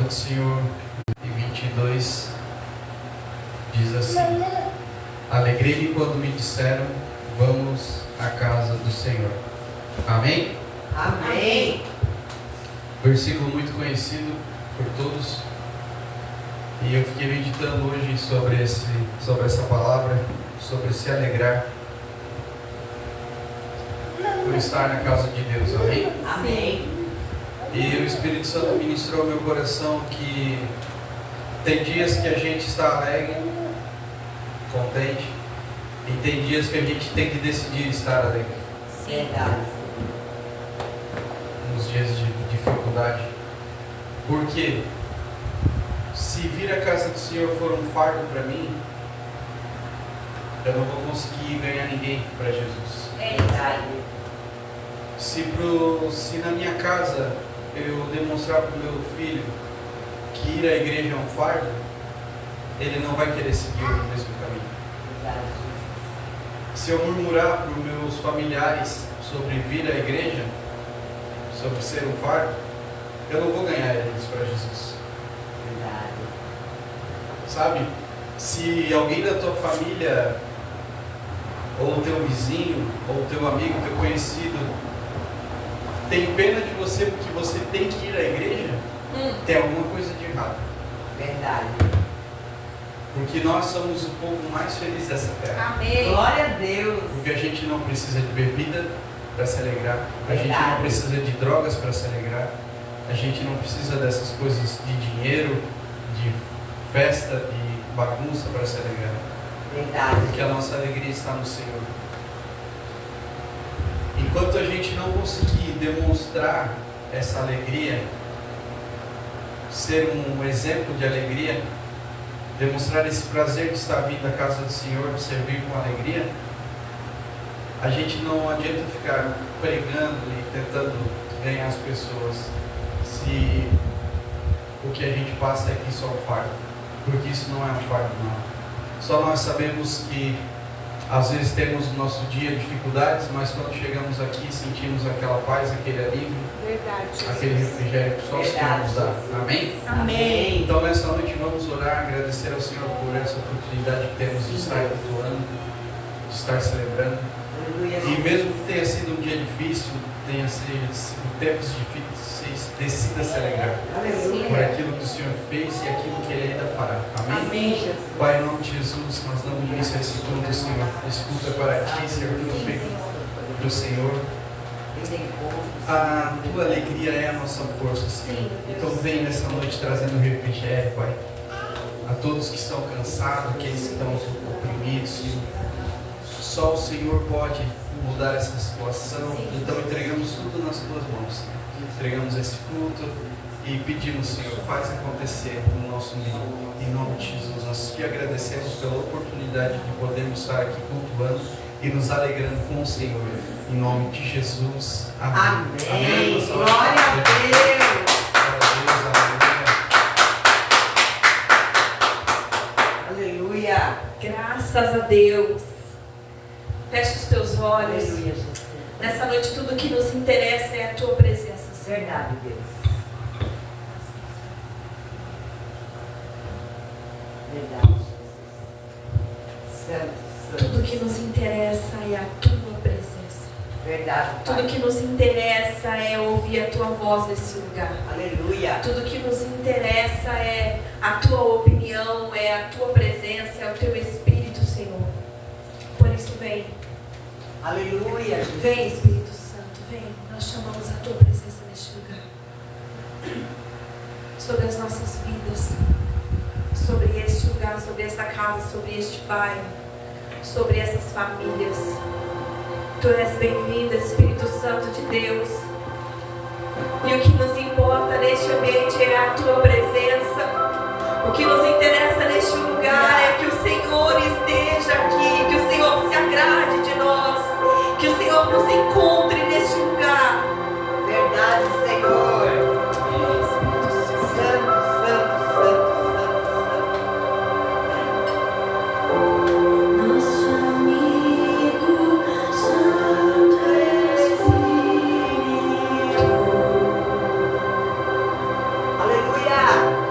do Senhor 22 diz assim: alegrei-me quando me disseram, vamos à casa do Senhor. Amém? Amém. Versículo muito conhecido por todos. E eu fiquei meditando hoje sobre essa palavra, sobre se alegrar por estar na casa de Deus. Amém? Amém. E o Espírito Santo ministrou ao meu coração que tem dias que a gente está alegre, contente, e tem dias que a gente tem que decidir estar alegre. Verdade. Nos dias de dificuldade. Porque se vir a casa do Senhor for um fardo para mim, eu não vou conseguir ganhar ninguém para Jesus. Verdade. Se na minha casa eu demonstrar para o meu filho que ir à igreja é um fardo, ele não vai querer seguir o mesmo caminho. Verdade. Se eu murmurar para os meus familiares sobre vir à igreja, sobre ser um fardo, eu não vou ganhar eles para Jesus. Verdade. Sabe? Se alguém da tua família, ou o teu vizinho, ou o teu amigo, teu conhecido, tem pena de você porque você tem que ir à igreja, tem alguma coisa de errado. Verdade. Porque nós somos o povo mais feliz dessa terra. Amém. Glória a Deus. Porque a gente não precisa de bebida para se alegrar. A gente Verdade. não precisa de drogas para se alegrar. A gente não precisa dessas coisas de dinheiro, de festa, de bagunça para se alegrar. Verdade. Porque a nossa alegria está no Senhor. Enquanto a gente não conseguir demonstrar essa alegria, ser um exemplo de alegria, demonstrar esse prazer de estar vindo à casa do Senhor, de servir com alegria, a gente não adianta ficar pregando e tentando ganhar as pessoas se o que a gente passa é aqui só um fardo, porque isso não é um fardo, não. Só nós sabemos que às vezes temos no nosso dia dificuldades, mas quando chegamos aqui sentimos aquela paz, aquele alívio, Verdade. aquele refrigério que só o Senhor nos dá. Amém? Amém. Então nessa noite vamos orar, agradecer ao Senhor por essa oportunidade que temos de estar cultuando, de estar celebrando. E mesmo que tenha sido um dia difícil, tenha sido tempos difíceis, decida se alegrar por aquilo que o Senhor fez e aquilo que Ele ainda fará. Amém? Amém, Jesus. Pai, em nome de Jesus, nós damos início a esse culto, Senhor. Esse culto é para Ti, servindo feito do Senhor. A Tua alegria é a nossa força, Senhor. Então vem nessa noite trazendo refrigério, Pai. A todos que estão cansados, aqueles que estão oprimidos, Senhor. Só o Senhor pode mudar essa situação. Então entregamos tudo nas Tuas mãos. Entregamos esse culto e pedimos, Senhor, faz acontecer no nosso meio. Em nome de Jesus, nós te agradecemos pela oportunidade de podermos estar aqui cultuando e nos alegrando com o Senhor. Em nome de Jesus. Amém. Amém. Amém. Glória a Deus. Aleluia. Graças a Deus. Feche os teus olhos. Aleluia, Jesus. Nessa noite tudo que nos interessa é a tua presença, Senhor. Verdade, Deus. Verdade, Jesus. Santo, santo. Tudo que nos interessa é a tua presença. Verdade, Pai. Tudo que nos interessa é ouvir a tua voz nesse lugar. Aleluia. Tudo que nos interessa é a tua opinião, é a tua presença, é o teu Espírito, Senhor. Por isso vem. Aleluia, Jesus. Vem, Espírito Santo, vem. Nós chamamos a tua presença neste lugar. Sobre as nossas vidas, sobre este lugar, sobre esta casa, sobre este bairro, sobre essas famílias. Tu és bem-vindo, Espírito Santo de Deus. E o que nos importa neste ambiente é a tua presença. O que nos interessa neste lugar é que o Senhor esteja aqui, que o Senhor se agrade de nós, que o Senhor nos encontre neste lugar. Verdade, Senhor. Espírito Santo. Santo, santo, santo, santo, santo. Nosso amigo Santo Espírito. Aleluia.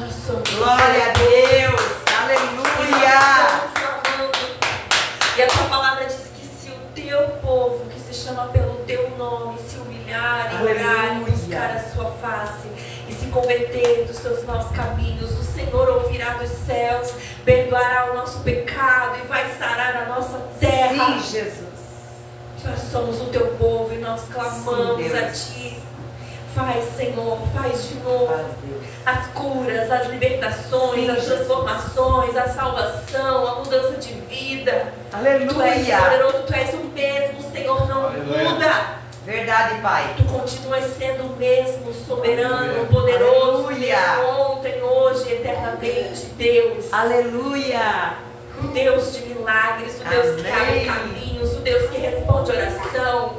Nós somos. Glória a Deus. Aleluia. E a tua palavra diz que se o teu povo, que se chama pelo teu nome, se humilhar e orar e buscar a sua face e se converter dos seus maus caminhos, o Senhor ouvirá dos céus, perdoará o nosso pecado e vai sarar a nossa terra. Sim, Jesus. Nós somos o teu povo e nós clamamos Sim, a Deus. ti. Faz, Senhor, faz de novo Faz, Deus. as curas, as libertações, Sim, as Jesus. transformações, a salvação, a mudança de vida. Tu és Aleluia. poderoso, tu és o mesmo, Senhor, não Aleluia. muda. Verdade, Pai. Tu continuas sendo o mesmo, soberano, poderoso, Aleluia. mesmo ontem, hoje, eternamente, Deus. Aleluia. O Deus de milagres, o Deus que abre Amém. caminhos, o Deus que responde oração,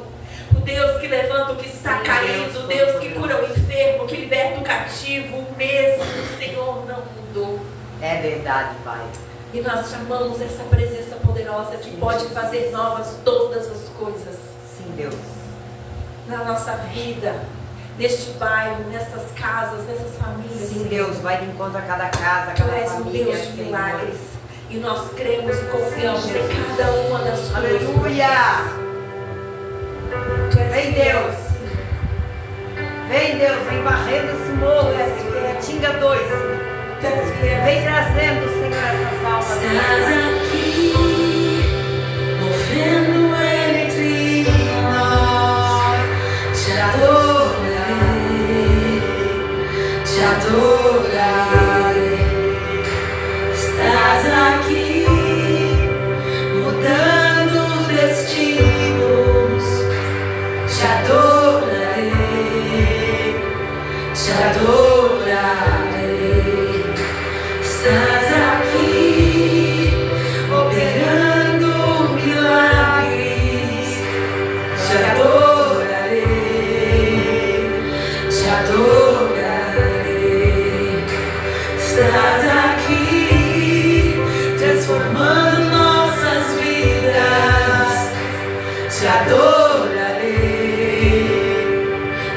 o Deus que levanta o que está Sim, caído, Deus o Deus que Todo-Poderoso. cura o enfermo, que liberta o cativo, o mesmo, o Senhor não mudou. É verdade, Pai. E nós chamamos essa presença poderosa que Sim, pode Jesus. fazer novas todas as coisas Sim, Deus. na nossa vida, neste bairro, nessas casas, nessas famílias. Sim, Senhor. Deus. Vai de encontro a cada casa, a Tu cada és um família. Deus de Senhor. milagres. E nós cremos e confiamos Sim, em Jesus. cada uma das coisas. Aleluia. Tu és Vem, fiel. Deus. Vem, Deus. Vem varrendo esse morro, Senhor. Tinga 2. Tu és fiel. Vem trazendo, Senhor, essas almas. Estás aqui, movendo entre nós. Te adorarei, te adorarei. Estás aqui, mudando destinos. Te adorarei, te adorarei. Estás aqui, operando milagres. Te adorarei, te adorarei. Estás aqui, transformando nossas vidas. Te adorarei,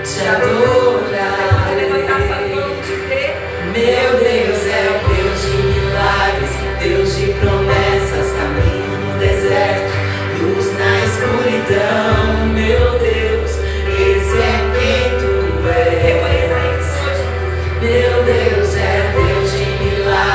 te Vai levantar suas adorarei. mãos e dizer: Meu Deus é o Deus de milagres, Deus de promessas, caminho no deserto, luz na escuridão. Meu Deus, esse é quem tu és. reconheça isso hoje. Meu Deus é Deus de milagres.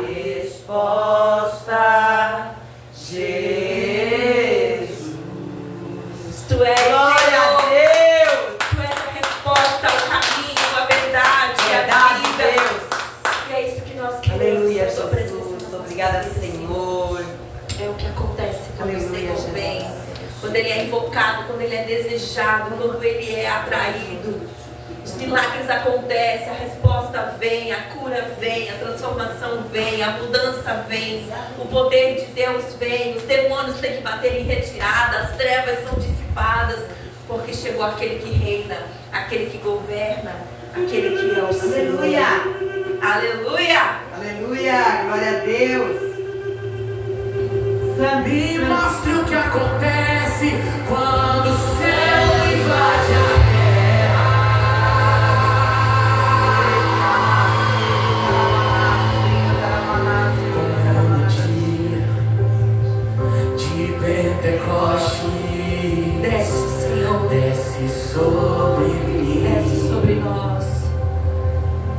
resposta, Jesus. Tu és, Glória a Senhor. Deus. Tu és a resposta, o caminho, a verdade, a Verdade, vida. Deus. E é isso que nós queremos. Aleluia, na tua presença, Jesus. na nossa Obrigada, vida. Senhor. É o que acontece quando Aleluia, o Senhor Jesus. vem, quando Ele é invocado, quando Ele é desejado, quando Ele é atraído. Os milagres acontecem, a resposta vem, a cura vem, a transformação vem, a mudança vem, o poder de Deus vem, os demônios têm que bater em retirada, as trevas são dissipadas, porque chegou aquele que reina, aquele que governa, aquele que é o Senhor. Aleluia. Aleluia! Aleluia. Glória a Deus. Santo, Me santo. mostre o que acontece quando o céu invade a terra. Como no dia de Pentecoste, Desce, Senhor, desce sobre mim. desce sobre nós.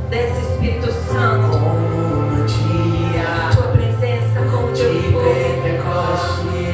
Desce, Espírito Santo, Como no dia tua presença como de teu fogo. Pentecoste,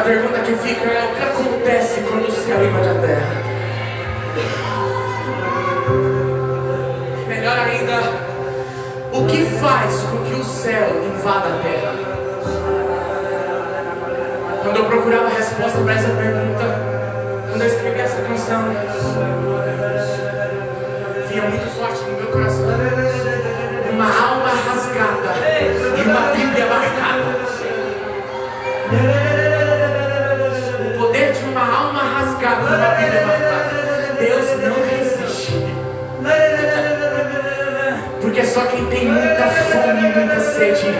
pergunta que fica é: o que acontece quando o céu invade a terra? Melhor ainda, o que faz com que o céu invada a terra? Quando eu procurava a resposta para essa pergunta, quando eu escrevi essa canção, vinha muito forte no meu coração uma alma rasgada e uma Bíblia marcada. O poder de uma alma rasgada e uma Bíblia marcada. Deus não resiste. Porque só quem tem muita fome e muita sede,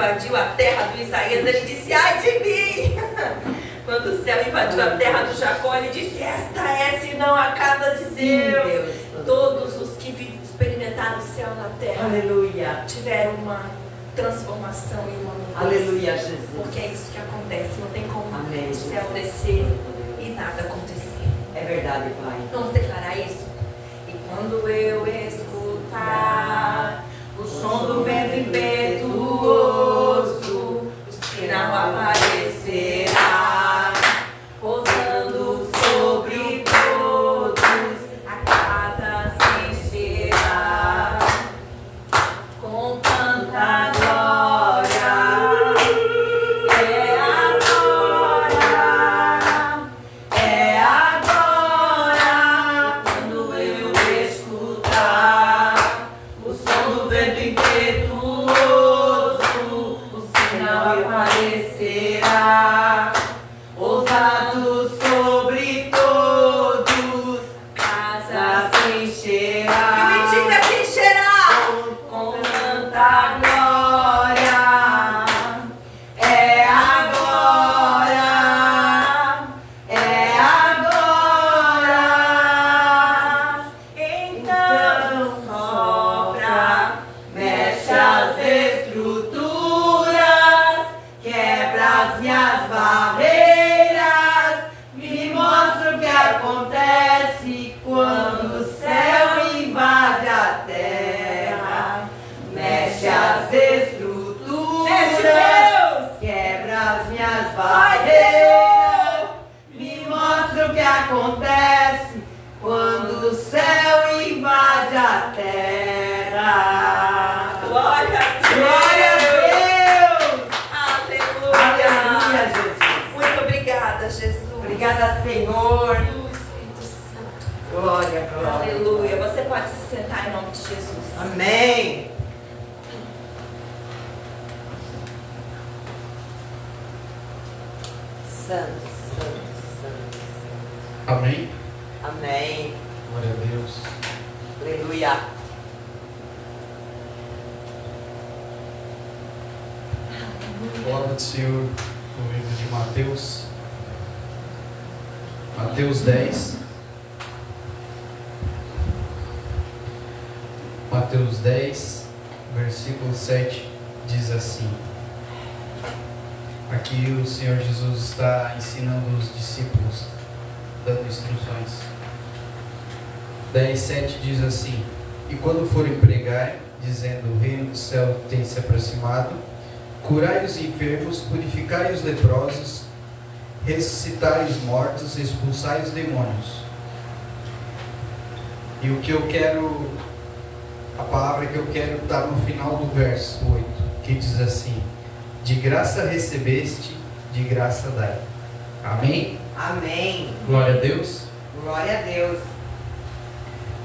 invadiu a terra do Isaías, ele disse: ai de mim! Quando o céu invadiu a terra do Jacó, ele disse: esta é senão a casa de Deus. Todos os que experimentaram o céu na terra, aleluia, tiveram uma transformação e uma mudança. Aleluia, Jesus. Porque é isso que acontece, não tem como Amém, o céu descer e nada acontecer. É verdade, Pai. Vamos declarar isso? E quando eu escutar o som do vento impetuoso, o sinal aparecerá, pousando sobre todos, a casa se encherá com tanta glória. É agora, quando eu escutar Glória a Deus. Glória a Deus. Aleluia. Aleluia, Jesus. Muito obrigada, Jesus. Obrigada, Senhor. Espírito Santo. Glória, glória. Aleluia. Você pode se sentar em nome de Jesus. Amém. Santo, santo, santo. Amém? Amém. Glória a Deus. Aleluia. Palavra do Senhor no livro de Mateus. Mateus 10. Mateus 10, versículo 7 diz assim. Aqui o Senhor Jesus está ensinando os discípulos, dando instruções. 10, 7 diz assim: E quando forem pregar, dizendo: O reino do céu tem se aproximado, curai os enfermos, purificai os leprosos, ressuscitai os mortos, expulsai os demônios. E o que eu quero, a palavra que eu quero está no final do verso 8, que diz assim: De graça recebeste, de graça dai. Amém? Amém. Glória a Deus. Glória a Deus.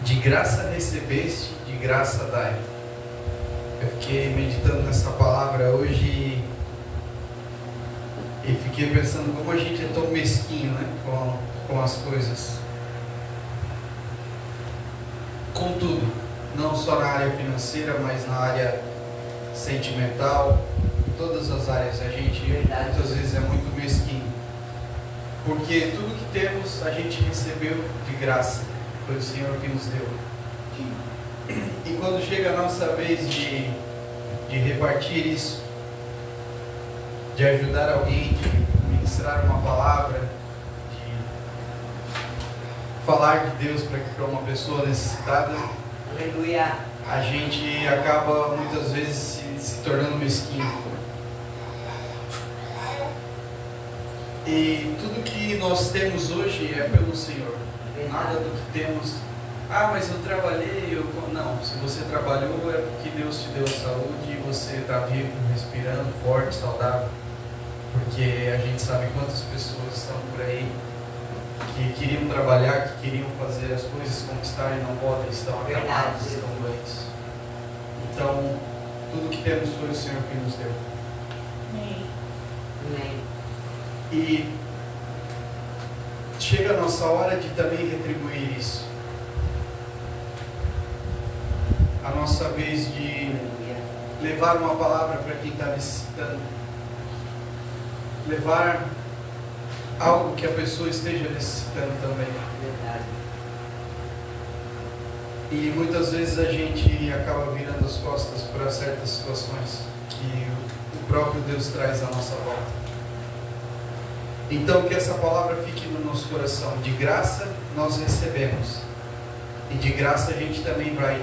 De graça recebeste, de graça dai. Eu fiquei meditando nessa palavra hoje e fiquei pensando como a gente é tão mesquinho, né, com as coisas. Contudo, não só na área financeira, mas na área sentimental, em todas as áreas a gente muitas vezes é muito mesquinho. Porque tudo que temos a gente recebeu de graça, foi o Senhor que nos deu. E quando chega a nossa vez de repartir isso, de ajudar alguém, de ministrar uma palavra, de falar de Deus para uma pessoa necessitada, Aleluia. a gente acaba muitas vezes se tornando mesquinho. E tudo que nós temos hoje é pelo Senhor. Nada do que temos. Ah, mas eu trabalhei. Não, se você trabalhou é porque Deus te deu saúde e você está vivo, respirando, forte, saudável. Porque a gente sabe quantas pessoas estão por aí que queriam trabalhar, que queriam fazer as coisas, conquistar e não podem, estão acamados, estão doentes. Então, tudo que temos foi o Senhor que nos deu. Amém. E chega a nossa hora de também retribuir isso. A nossa vez de levar uma palavra para quem está necessitando. Levar algo que a pessoa esteja necessitando também. Verdade. E muitas vezes a gente acaba virando as costas para certas situações que o próprio Deus traz à nossa volta. Então que essa palavra fique no nosso coração. De graça nós recebemos. E de graça a gente também vai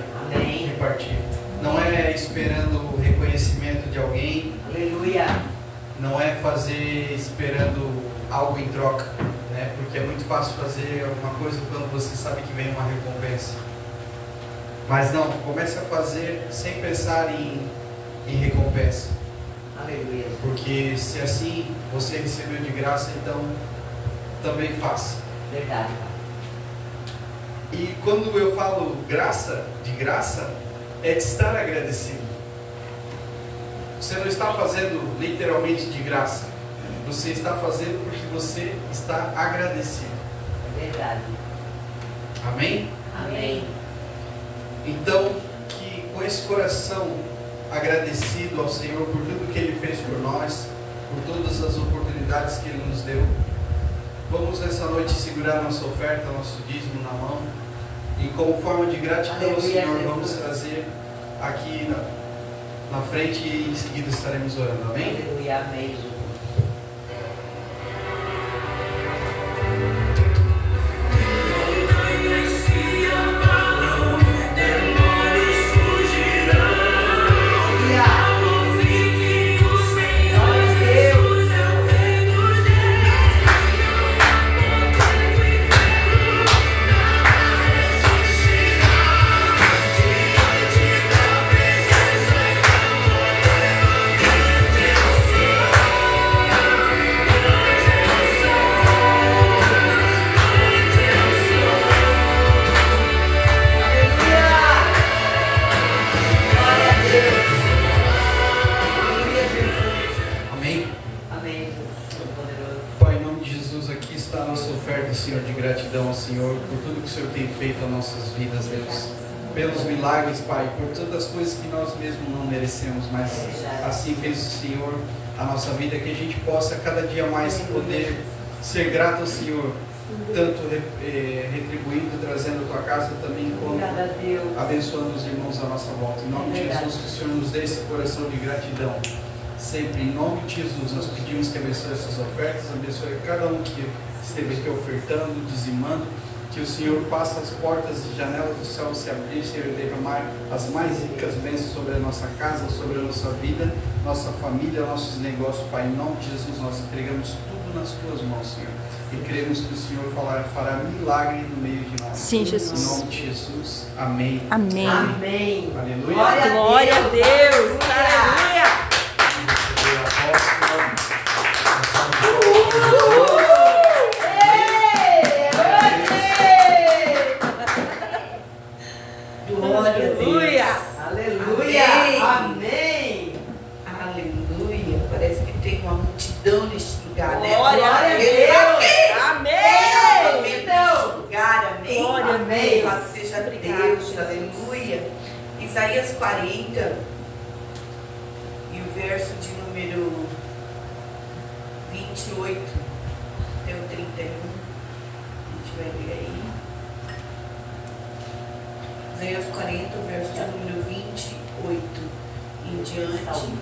repartir. Não é esperando o reconhecimento de alguém. Aleluia. Não é fazer esperando algo em troca, né? Porque é muito fácil fazer alguma coisa quando você sabe que vem uma recompensa. Mas não, comece a fazer sem pensar em recompensa. Aleluia. Porque se assim você recebeu de graça, então também faça. Verdade. E quando eu falo graça, de graça, é de estar agradecido. Você não está fazendo literalmente de graça. Você está fazendo porque você está agradecido. É verdade. Amém? Amém. Então, que com esse coração agradecido ao Senhor por tudo que Ele fez por nós, por todas as oportunidades que Ele nos deu, vamos nessa noite segurar nossa oferta, nosso dízimo na mão, e como forma de gratidão ao Senhor, vamos trazer aqui na frente e em seguida estaremos orando. Amém? Aleluia. Amém, Jesus. Thank you. Senhor, por tudo que o Senhor tem feito nas nossas vidas, Deus. Pelos milagres, Pai, por todas as coisas que nós mesmos não merecemos, mas assim fez o Senhor a nossa vida, que a gente possa cada dia mais poder ser grato ao Senhor, tanto retribuindo, trazendo a tua casa também, como abençoando os irmãos à nossa volta. Em nome de Jesus, que o Senhor nos dê esse coração de gratidão. Sempre em nome de Jesus, nós pedimos que abençoe essas ofertas, abençoe cada um que esteve aqui ofertando, dizimando, que o Senhor faça as portas e janelas do céu se abrir, Senhor, derramar as mais ricas bênçãos sobre a nossa casa, sobre a nossa vida, nossa família, nossos negócios, Pai. Em nome de Jesus, nós entregamos tudo nas tuas mãos, Senhor. E cremos que o Senhor fará milagre no meio de nós. Sim, Jesus. Em nome de Jesus. Amém. Amém. Amém. Aleluia. Glória a Deus. Aleluia. Glória a Deus. Aleluia. Amém. Aleluia. Parece que tem uma multidão neste lugar, né? Glória a Deus. Amém. Neste lugar, amém. Glória a Amém. Deus. Louvado seja Deus. Aleluia. Isaías 40 e o verso de número 28 até o 31. A gente vai ler aí. Isaías 40, o verso de número 28 em diante.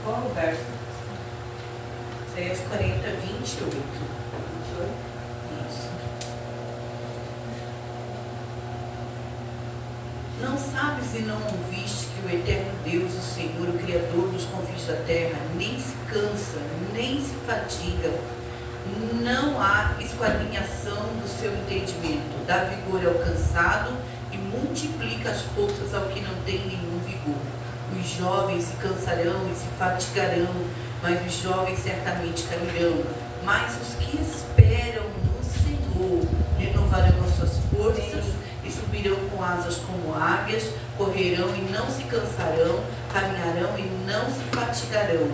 Qual o verso? Isaías 40, 28. Isso. Não sabes e não ouviste que o eterno Deus, o Senhor, o Criador dos confins da terra, nem se cansa, nem se fatiga, não há esquadrinhação do seu entendimento, dá vigor ao cansado e multiplica as forças ao que não tem nenhum vigor. Os jovens se cansarão e se fatigarão, mas os jovens certamente cairão. Mas os que esperam no Senhor renovarão as suas forças e subirão com asas como águias, correrão e não se cansarão, caminharão e não se fatigarão.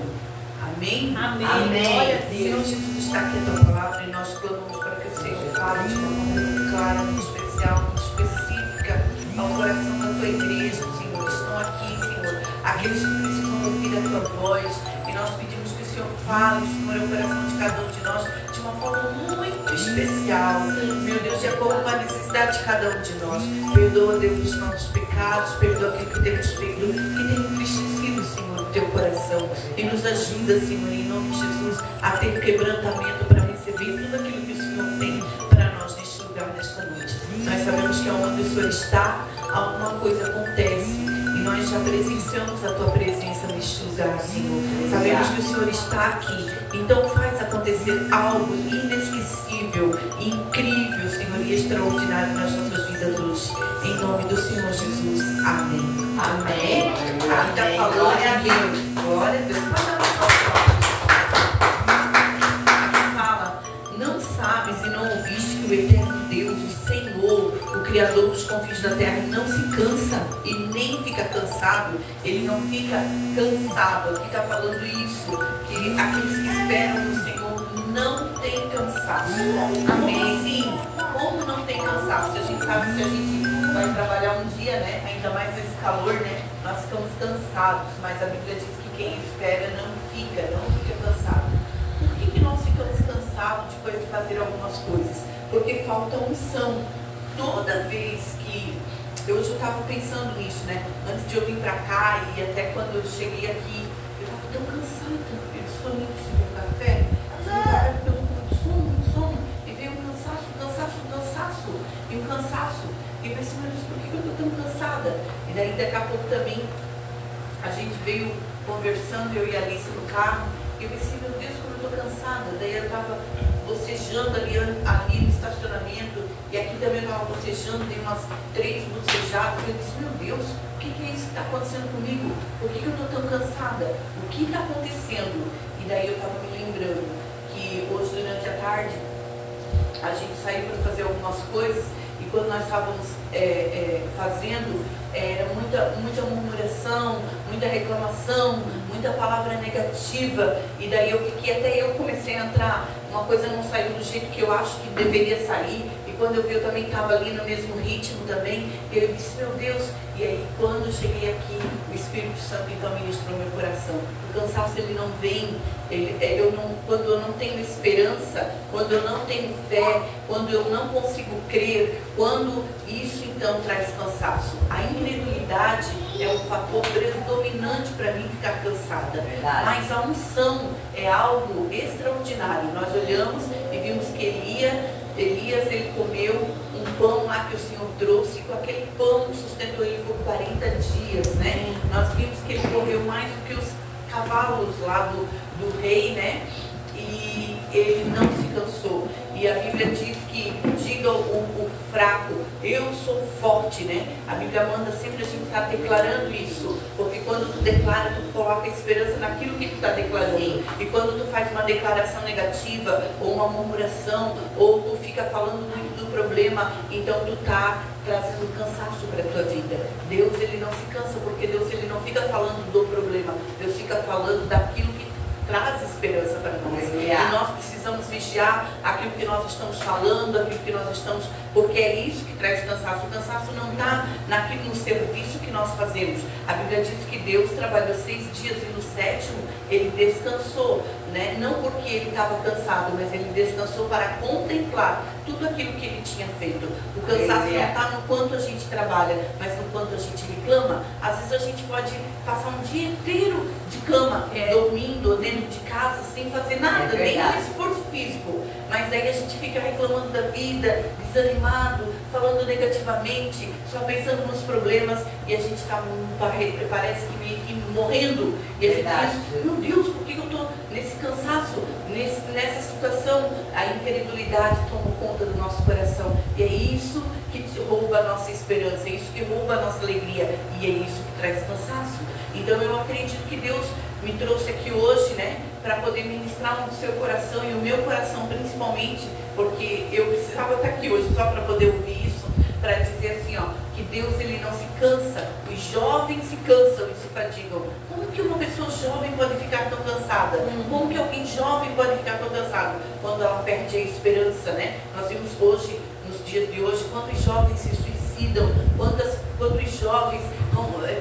Amém? Amém. Glória a Deus. Senhor Jesus, está aqui a tua palavra e nós clamamos para que o Senhor fale de uma maneira muito clara, muito especial, muito específica ao coração da tua igreja, Senhor. Estão aqui, Senhor, aqueles que precisam ouvir a tua voz, e nós pedimos que o Senhor fale, Senhor, ao coração de cada um de nós de uma forma muito especial. Meu Deus, de acordo com a necessidade de cada um de nós. Perdoa, Deus, os nossos pecados, perdoa aquilo que temos feito, que tem entristecido, Senhor, o teu coração. E nos ajuda, Senhor, em nome de Jesus, a ter quebrantamento para receber tudo aquilo que o Senhor tem para nós neste lugar, nesta noite. Nós sabemos que onde o Senhor está, alguma coisa acontece. E nós já presenciamos a tua presença neste lugar, Senhor. Sabemos que o Senhor está aqui. Então faz acontecer algo inesquecível, incrível, Senhor, e extraordinário nas nossas vidas hoje. Em nome do Senhor Jesus. Amém. Amém. Está falando. Glória a Deus. Glória a Deus. Aqui fala, não sabes e não ouviste que o eterno Deus, o Senhor, o Criador dos confins da terra, não se cansa e nem fica cansado. Ele não fica cansado. Aqui está falando isso, que aqueles que esperam no Senhor não tem cansaço. Amém? Sim. Como não tem cansaço? A gente sabe que se a gente vai trabalhar um dia, né? Ainda mais nesse calor, né? Nós ficamos cansados. Mas a Bíblia diz que quem espera não fica cansado. Por que nós ficamos cansados depois de fazer algumas coisas? Porque falta unção. Toda vez que hoje eu estava pensando nisso, né? Antes de eu vir para cá e até quando eu cheguei aqui, eu estava tão cansada. Eu estou indo subir um café, pelo sono, e veio um cansaço. E um cansaço. E eu pensei, meu Deus, por que eu estou tão cansada? E daí daqui a pouco também a gente veio conversando, eu e a Alice no carro, e eu pensei, meu Deus, como eu estou cansada. Daí eu estava bocejando ali no estacionamento, e aqui também eu estava bocejando, tem umas 3 bocejadas, e eu disse, meu Deus, o que é isso que está acontecendo comigo? Por que eu estou tão cansada? O que está acontecendo? E daí eu estava me lembrando que E hoje, durante a tarde, a gente saiu para fazer algumas coisas e quando nós estávamos fazendo, era muita murmuração, muita reclamação, muita palavra negativa. E daí até eu comecei a entrar, uma coisa não saiu do jeito que eu acho que deveria sair. E quando eu vi, eu também estava ali no mesmo ritmo também. E eu disse, meu Deus. E aí, quando eu cheguei aqui, o Espírito Santo então ministrou meu coração. O cansaço, ele não vem, quando eu não tenho esperança, quando eu não tenho fé, quando eu não consigo crer, quando isso então traz cansaço. A incredulidade é um fator predominante para mim ficar cansada. Mas a unção é algo extraordinário. Nós olhamos e vimos que Elias, ele comeu um pão lá que o Senhor trouxe, e com aquele pão sustentou ele por 40 dias, né? Nós vimos que ele correu mais do que os cavalos lá do rei, né? E ele não se cansou. E a Bíblia diz que diga o fraco, eu sou forte, né? A Bíblia manda sempre a gente estar declarando isso, porque quando tu declara, tu coloca esperança naquilo que tu está declarando. E quando tu faz uma declaração negativa, ou uma murmuração, ou tu fica falando muito do problema, então tu está trazendo cansaço para a tua vida. Deus, ele não se cansa, porque Deus, ele não fica falando do problema, Deus fica falando daquilo que traz esperança para nós. E nós precisamos vigiar aquilo que nós estamos falando, aquilo que nós estamos, porque é isso que traz cansaço. O cansaço não está no serviço que nós fazemos. A Bíblia diz que Deus trabalhou 6 dias e no 7º ele descansou, né? Não porque ele estava cansado, mas ele descansou para contemplar tudo aquilo que ele tinha feito. O cansaço não está no quanto a gente trabalha, mas no quanto a gente reclama. Às vezes a gente pode passar um dia inteiro de cama, dormindo, ou dentro de casa, sem fazer nada, nem um esforço físico. Mas aí a gente fica reclamando da vida, desanimado, falando negativamente, só pensando nos problemas, e a gente está, parece que meio que morrendo. E a gente diz, meu Deus, por que eu estou nesse cansaço, nessa situação? A incredulidade tomou conta do nosso coração. E é isso que rouba a nossa esperança, é isso que rouba a nossa alegria, e é isso que traz cansaço. Então eu acredito que Deus me trouxe aqui hoje, né, para poder ministrar no seu coração, e o meu coração principalmente, porque eu precisava estar aqui hoje só para poder ouvir isso, para dizer assim, ó, que Deus, ele não se cansa, os jovens se cansam e se fadigam. Como que uma pessoa jovem pode ficar tão cansada? Como que alguém jovem pode ficar tão cansado? Quando ela perde a esperança, né? Nós vimos hoje, nos dias de hoje, quantos jovens se suicidam, quantos jovens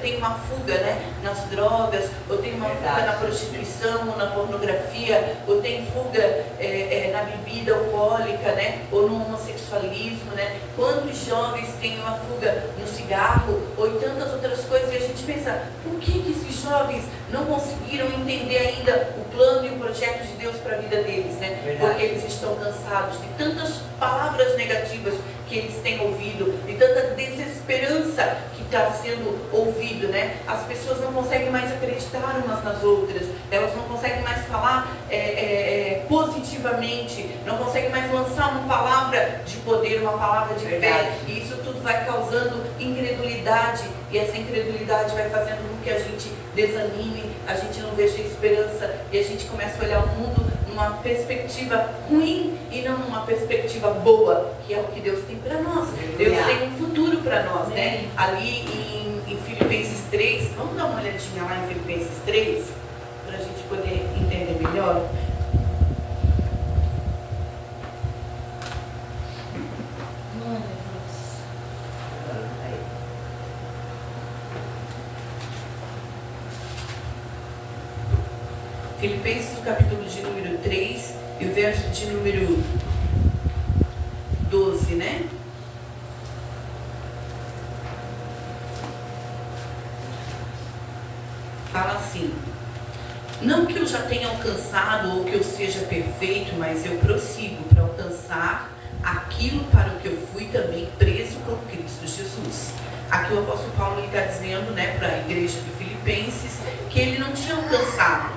tem uma fuga, né, nas drogas, ou tem uma fuga na prostituição, ou na pornografia, ou tem fuga na bebida alcoólica, né, ou no homossexualismo, né? Quantos jovens têm uma fuga no cigarro, ou em tantas outras coisas, e a gente pensa, por que esses jovens não conseguiram entender ainda o plano e o projeto de Deus para a vida deles, né? Porque eles estão cansados de tantas palavras negativas que eles têm ouvido, de tanta desesperança que está sendo ouvido, né? As pessoas não conseguem mais acreditar umas nas outras, elas não conseguem mais falar positivamente, não conseguem mais lançar uma palavra de poder, uma palavra de fé, e isso tudo vai causando incredulidade, e essa incredulidade vai fazendo com que a gente desanime, a gente não veja esperança, e a gente começa a olhar o mundo numa perspectiva ruim e não numa perspectiva boa, que é o que Deus tem para nós. Deus tem um futuro para nós, né? Ali em Filipenses 3, vamos dar uma olhadinha lá em Filipenses 3, para a gente poder entender melhor. Filipenses, o capítulo de número 3 e o verso de número 12, né? Fala assim: não que eu já tenha alcançado ou que eu seja perfeito, mas eu prossigo para alcançar aquilo para o que eu fui também preso por Cristo Jesus. Aqui o apóstolo Paulo está dizendo, né, para a igreja de Filipenses, que ele não tinha alcançado,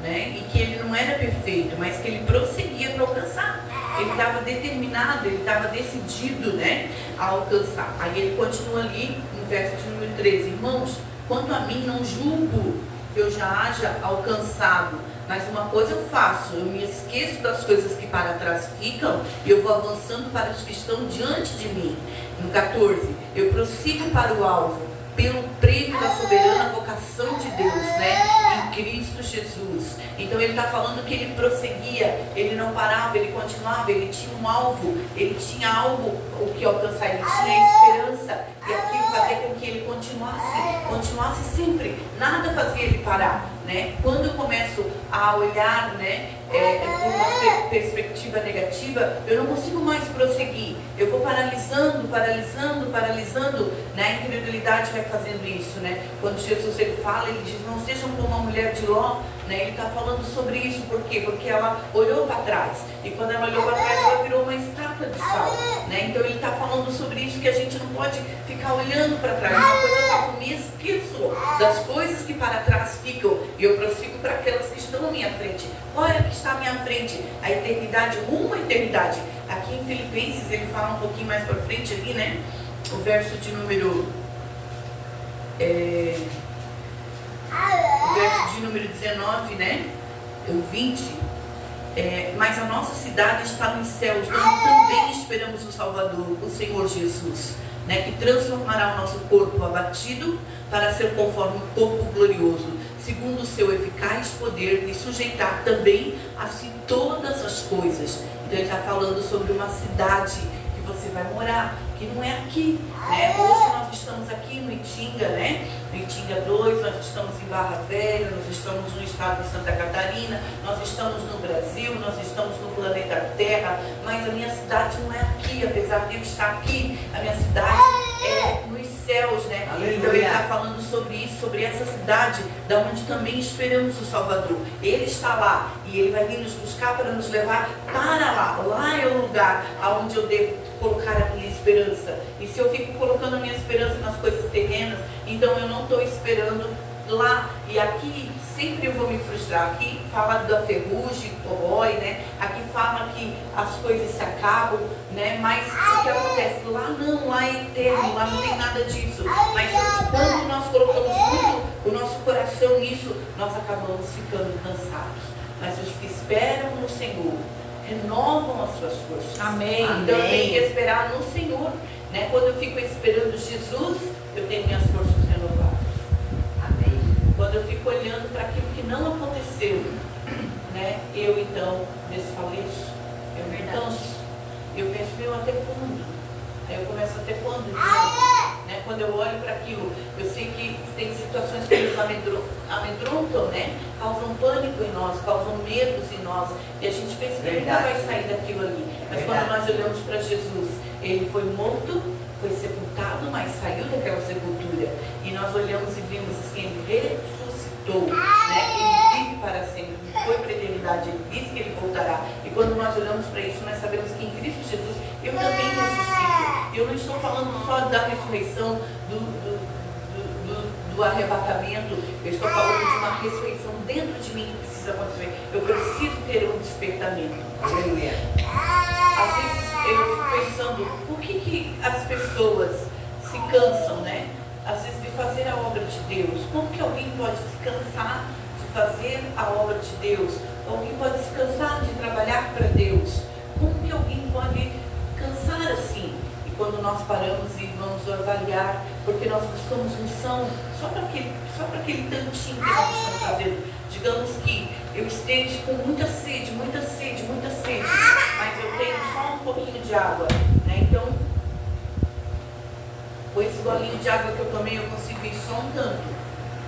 né, e que ele não era perfeito, mas que ele prosseguia para alcançar. Ele estava determinado, ele estava decidido, né, a alcançar. Aí ele continua ali no verso de número 13: irmãos, quanto a mim, não julgo que eu já haja alcançado, Mas uma coisa eu faço, eu me esqueço das coisas que para trás ficam e eu vou avançando para os que estão diante de mim. No 14, eu prossigo para o alvo, pelo prêmio da soberana vocação de Deus, né? Em Cristo Jesus. Então ele está falando que ele prosseguia, ele não parava, ele continuava, ele tinha um alvo, ele tinha algo o que alcançar, ele tinha esperança. E aquilo fazia com que ele continuasse sempre. Nada fazia ele parar, né? Quando eu começo a olhar, né, por uma perspectiva negativa, eu não consigo mais prosseguir. Eu vou paralisando, né? A incredulidade vai fazendo isso, né? Quando Jesus ele fala, ele diz, não sejam como a mulher de Ló, né? Ele está falando sobre isso, por quê? Porque ela olhou para trás, e quando ela olhou para trás, ela virou uma estátua de sal, né? Então ele está falando sobre isso, que a gente não pode ficar olhando para trás. Uma coisa eu me esqueço das coisas que para trás ficam, e eu prossigo para aquelas que estão à minha frente. Olha que está à minha frente, a eternidade, rumo à eternidade. Aqui em Filipenses ele fala um pouquinho mais para frente ali, né? O verso de número 19, né? O 20. Mas a nossa cidade está nos céus, onde também esperamos o Salvador, o Senhor Jesus, né? Que transformará o nosso corpo abatido para ser conforme o corpo glorioso, segundo o seu eficaz poder, e sujeitar também a si todas as coisas. Então ele está falando sobre uma cidade que você vai morar, que não é aqui, né? Hoje nós estamos aqui no Itinga, né? No Itinga 2, nós estamos em Barra Velha, nós estamos no estado de Santa Catarina, nós estamos no Brasil, nós estamos no planeta Terra, mas a minha cidade não é aqui, apesar de eu estar aqui, a minha cidade é nos céus, né? Aleluia. Então ele está falando sobre isso, sobre essa cidade, da onde também esperamos o Salvador. Ele está lá e ele vai vir nos buscar para nos levar para lá. Lá é o lugar aonde eu devo colocar a minha esperança. E se eu fico colocando a minha esperança nas coisas terrenas, então eu não estou esperando lá. E aqui sempre eu vou me frustrar. Aqui fala da ferrugem, cowboy, né? Aqui fala que as coisas se acabam, né? Mas o que acontece? Lá não, lá é eterno, lá não tem nada disso. Mas quando nós colocamos muito o nosso coração nisso, nós acabamos ficando cansados. Mas os que esperam no Senhor renovam as suas forças. Amém. Então eu tenho que esperar no Senhor, né? Quando eu fico esperando Jesus, eu tenho minhas forças renovadas. Amém. Quando eu fico olhando para aquilo que não aconteceu, né? Eu então desfaleço, eu me canso, eu penso, meu, até quando? Aí eu começo até quando? Né? Quando eu olho para aquilo, eu sei que tem situações que nos amedrontam, né? Causam pânico em nós, causam medos em nós, e a gente pensa que nunca vai sair daquilo ali. Mas quando nós olhamos para Jesus, ele foi morto, foi sepultado, mas saiu daquela sepultura. E nós olhamos e vimos assim, ele ressuscitou, né? Ele vive para sempre, não foi para a eternidade, ele disse que ele voltará. E quando nós olhamos para isso, nós sabemos que em Cristo Jesus eu também ressuscito. Eu não estou falando só da ressurreição, do arrebatamento, eu estou falando de uma ressurreição dentro de mim que precisa acontecer. Eu preciso ter um despertamento. Aleluia. Às vezes eu fico pensando, por que as pessoas se cansam, né? Às vezes de fazer a obra de Deus. Como que alguém pode se cansar de fazer a obra de Deus? Alguém pode se cansar de trabalhar para Deus? Como que alguém pode cansar assim? E quando nós paramos e vamos avaliar, porque nós buscamos unção só para aquele tantinho que nós estamos fazendo. Digamos que eu esteja com muita sede, mas eu tenho só um pouquinho de água, né? Então, com esse golinho de água que eu tomei, eu consigo ir só um tanto.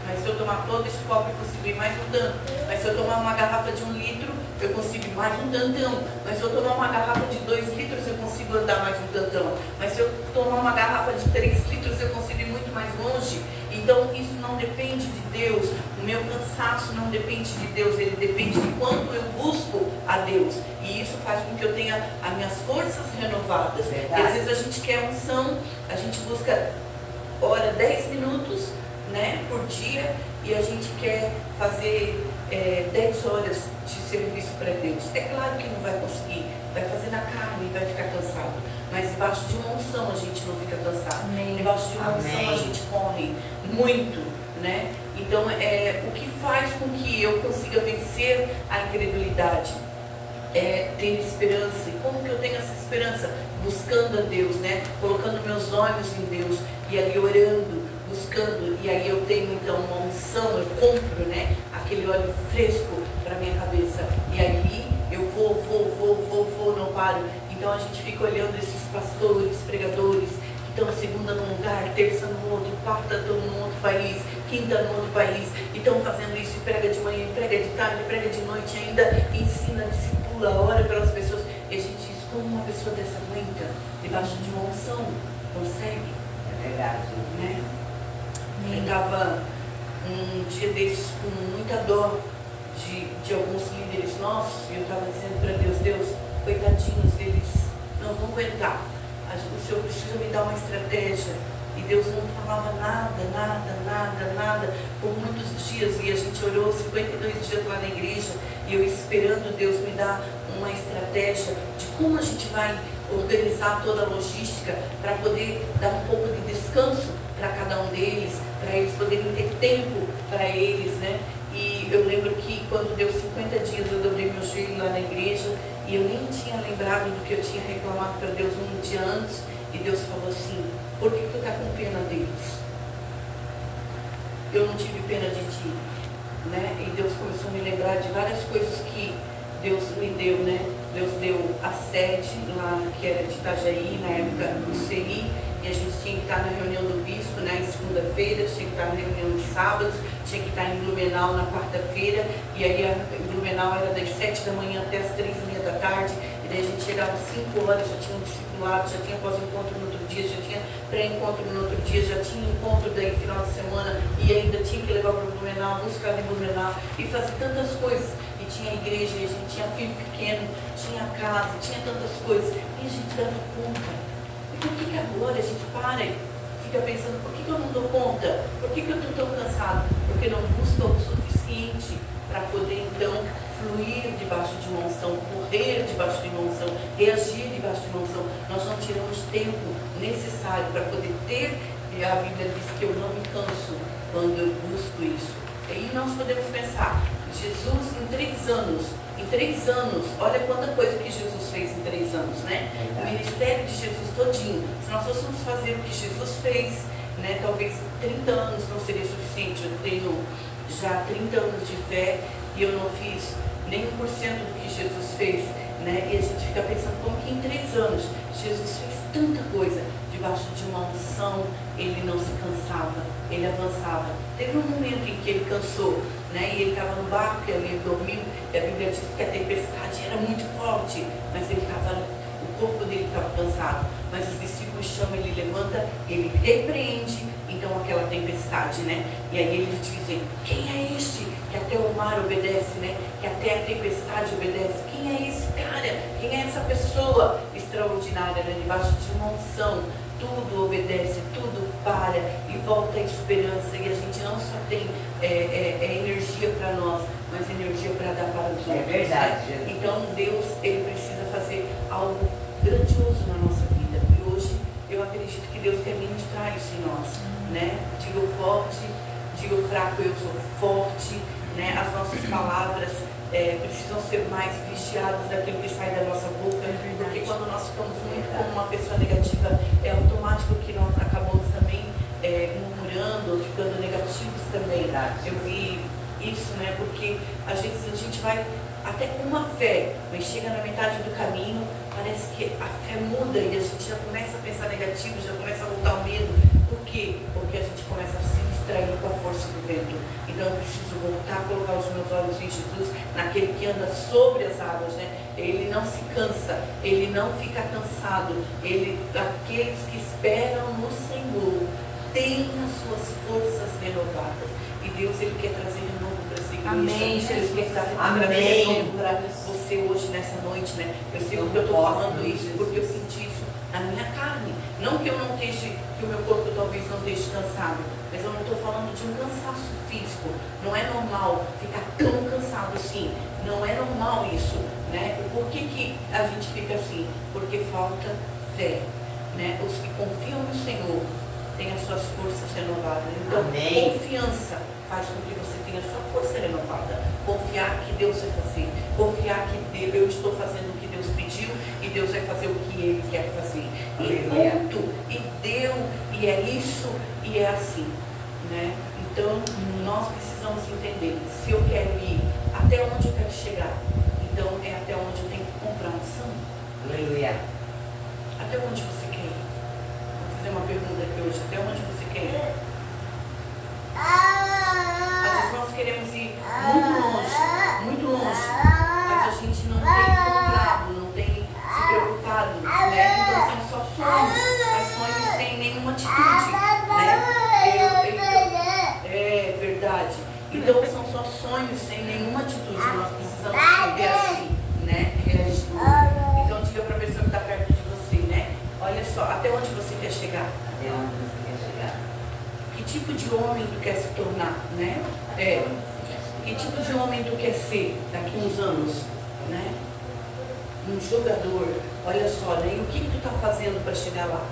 Mas se eu tomar todo esse copo, eu consigo ir mais um tanto. Mas se eu tomar uma garrafa de 1 litro, eu consigo ir mais um tantão. Mas se eu tomar uma garrafa de 2 litros, eu consigo andar mais um tantão. Mas se eu tomar uma garrafa de 3 litros, eu consigo ir muito mais longe. Então isso não depende de Deus. O meu cansaço não depende de Deus. Ele depende de quanto eu busco a Deus. E isso faz com que eu tenha as minhas forças renovadas. E às vezes a gente quer unção, a gente busca 10 minutos, né, por dia, e a gente quer fazer 10 horas de serviço para Deus. É claro que não vai conseguir, vai fazer na carne e vai ficar cansado, mas debaixo de uma unção a gente não fica cansado. Amém. Debaixo de uma unção a gente corre muito, né? Então, o que faz com que eu consiga vencer a incredulidade? É ter esperança. E como que eu tenho essa esperança? Buscando a Deus, né? Colocando meus olhos em Deus e ali orando, buscando. E aí eu tenho então uma unção, eu compro, né? Aquele óleo fresco para minha cabeça. E ali eu vou, não paro. Então a gente fica olhando esses pastores, pregadores, que estão segunda num lugar, terça no outro, quarta estão num outro país, quinta no outro país, e estão fazendo isso, e prega de manhã, prega de tarde, prega de noite, ainda ensina, discipula, ora pelas pessoas. E a gente diz, como uma pessoa dessa aguenta, debaixo de uma unção, consegue? É verdade. Né? Eu estava um dia desses com muita dor de alguns líderes nossos, e eu estava dizendo para Deus, Deus, coitadinhos, eles não vão aguentar. O Senhor precisa me dar uma estratégia. E Deus não falava nada, por muitos dias. E a gente orou 52 dias lá na igreja, e eu esperando Deus me dar uma estratégia de como a gente vai organizar toda a logística para poder dar um pouco de descanso para cada um deles, para eles poderem ter tempo para eles, né? E eu lembro que quando deu 50 dias eu dobrei meu joelho lá na igreja, e eu nem tinha lembrado do que eu tinha reclamado para Deus um dia antes, e Deus falou assim, por que tu está com pena deles? Eu não tive pena de ti, né? E Deus começou a me lembrar de várias coisas que Deus me deu, né? Deus deu a sede lá, que era de Itajaí, na época do CI, e a gente tinha que estar na reunião do bispo, né, em segunda-feira, tinha que estar na reunião de sábados, tinha que estar em Blumenau na quarta-feira, e aí em Blumenau era das 7 da manhã até as 3h30 da tarde, e daí a gente chegava às 5 horas, já tinha um discipulado, já tinha pós-encontro no outro dia, já tinha pré-encontro no outro dia, já tinha encontro daí final de semana, e ainda tinha que levar para Blumenau, buscar em Blumenau, e fazer tantas coisas. E tinha igreja, e a gente tinha filho pequeno, tinha casa, tinha tantas coisas, e a gente dava conta. Por que agora a gente para e fica pensando, por que eu não dou conta? Por que eu estou tão cansado? Porque não busca o suficiente para poder então fluir debaixo de uma unção, correr debaixo de uma unção, reagir debaixo de uma unção. Nós não tiramos tempo necessário para poder ter, a Bíblia diz que eu não me canso quando eu busco isso. E aí nós podemos pensar, Jesus em 3 anos, olha quanta coisa que Jesus fez em 3 anos, né? O ministério de Jesus todinho. Se nós fôssemos fazer o que Jesus fez, né, talvez 30 anos não seria suficiente. Eu tenho já 30 anos de fé e eu não fiz nem 1% do que Jesus fez, né? E a gente fica pensando como que em 3 anos Jesus fez tanta coisa. Debaixo de uma unção, ele não se cansava, ele avançava. Teve um momento em que ele cansou, né? E ele estava no barco, ele dormiu, e a Bíblia diz que a tempestade era muito forte, mas ele estava, o corpo dele estava cansado. Mas os discípulos chamam, ele levanta, ele repreende, então aquela tempestade, né? E aí eles dizem, quem é este que até o mar obedece, né? Que até a tempestade obedece? Quem é esse cara? Quem é essa pessoa extraordinária, né? Debaixo de uma unção, tudo obedece, tudo para e volta a esperança. E a gente não só tem energia para nós, mas energia para dar para os outros. É verdade. Né? Então Deus, ele precisa fazer algo grandioso na nossa vida. E hoje eu acredito que Deus quer ministrar isso em nós, né? Diga o forte, diga o fraco, eu sou forte, né? As nossas palavras precisam ser mais vigiadas daquilo que sai da nossa boca, porque quando nós ficamos muito como uma pessoa negativa, é automático que nós acabamos também murmurando, ficando negativos também. Eu vi isso, né? Porque às vezes a gente vai até com uma fé, mas chega na metade do caminho, parece que a fé muda e a gente já começa a pensar negativo, já começa a voltar ao medo. Por quê? Porque a gente começa a se distrair com a força do vento. Então eu preciso voltar a colocar os meus olhos em Jesus, naquele que anda sobre as águas, né? Ele não se cansa, ele não fica cansado. Aqueles que esperam no Senhor têm as suas forças renovadas. E Deus, ele quer trazer de novo para essa igreja. Amém, Deus quer trazer de novo para você hoje, nessa noite, né? Eu sei porque eu estou falando isso, porque eu senti isso na minha carne. Não que eu não esteja, que o meu corpo talvez não esteja cansado, mas eu não estou falando de um cansaço físico. Não é normal ficar tão cansado assim. Não é normal isso, né? Por que a gente fica assim? Porque falta fé, né? Os que confiam no Senhor tenha suas forças renovadas. Então, Amém. confiança faz com que você tenha sua força renovada. Confiar que Deus vai fazer. Confiar que eu estou fazendo o que Deus pediu e Deus vai fazer o que Ele quer fazer. E ponto. E deu. E é isso. E é assim. Né? Então, nós precisamos entender. Se eu quero ir até onde eu quero chegar, então é até onde eu tenho que compreensão. Aleluia. Até onde você quer ir? Vou fazer uma pergunta aqui hoje. Até onde você quer ir? Às vezes nós queremos ir muito longe, mas a gente não tem comprado, não tem se preocupado, né? Então são só sonhos, mas sonhos sem nenhuma atitude, né? É verdade. Então são só sonhos sem nenhuma atitude. Nós precisamos reagir, né? Reagir. Então diga para a pessoa que está perto de você, né? Olha só, até onde você quer chegar? Até onde você quer chegar? Que tipo de homem tu quer se tornar, né? Que tipo de homem tu quer ser daqui a uns anos, né? Um jogador, olha só, né? E o que tu está fazendo para chegar lá?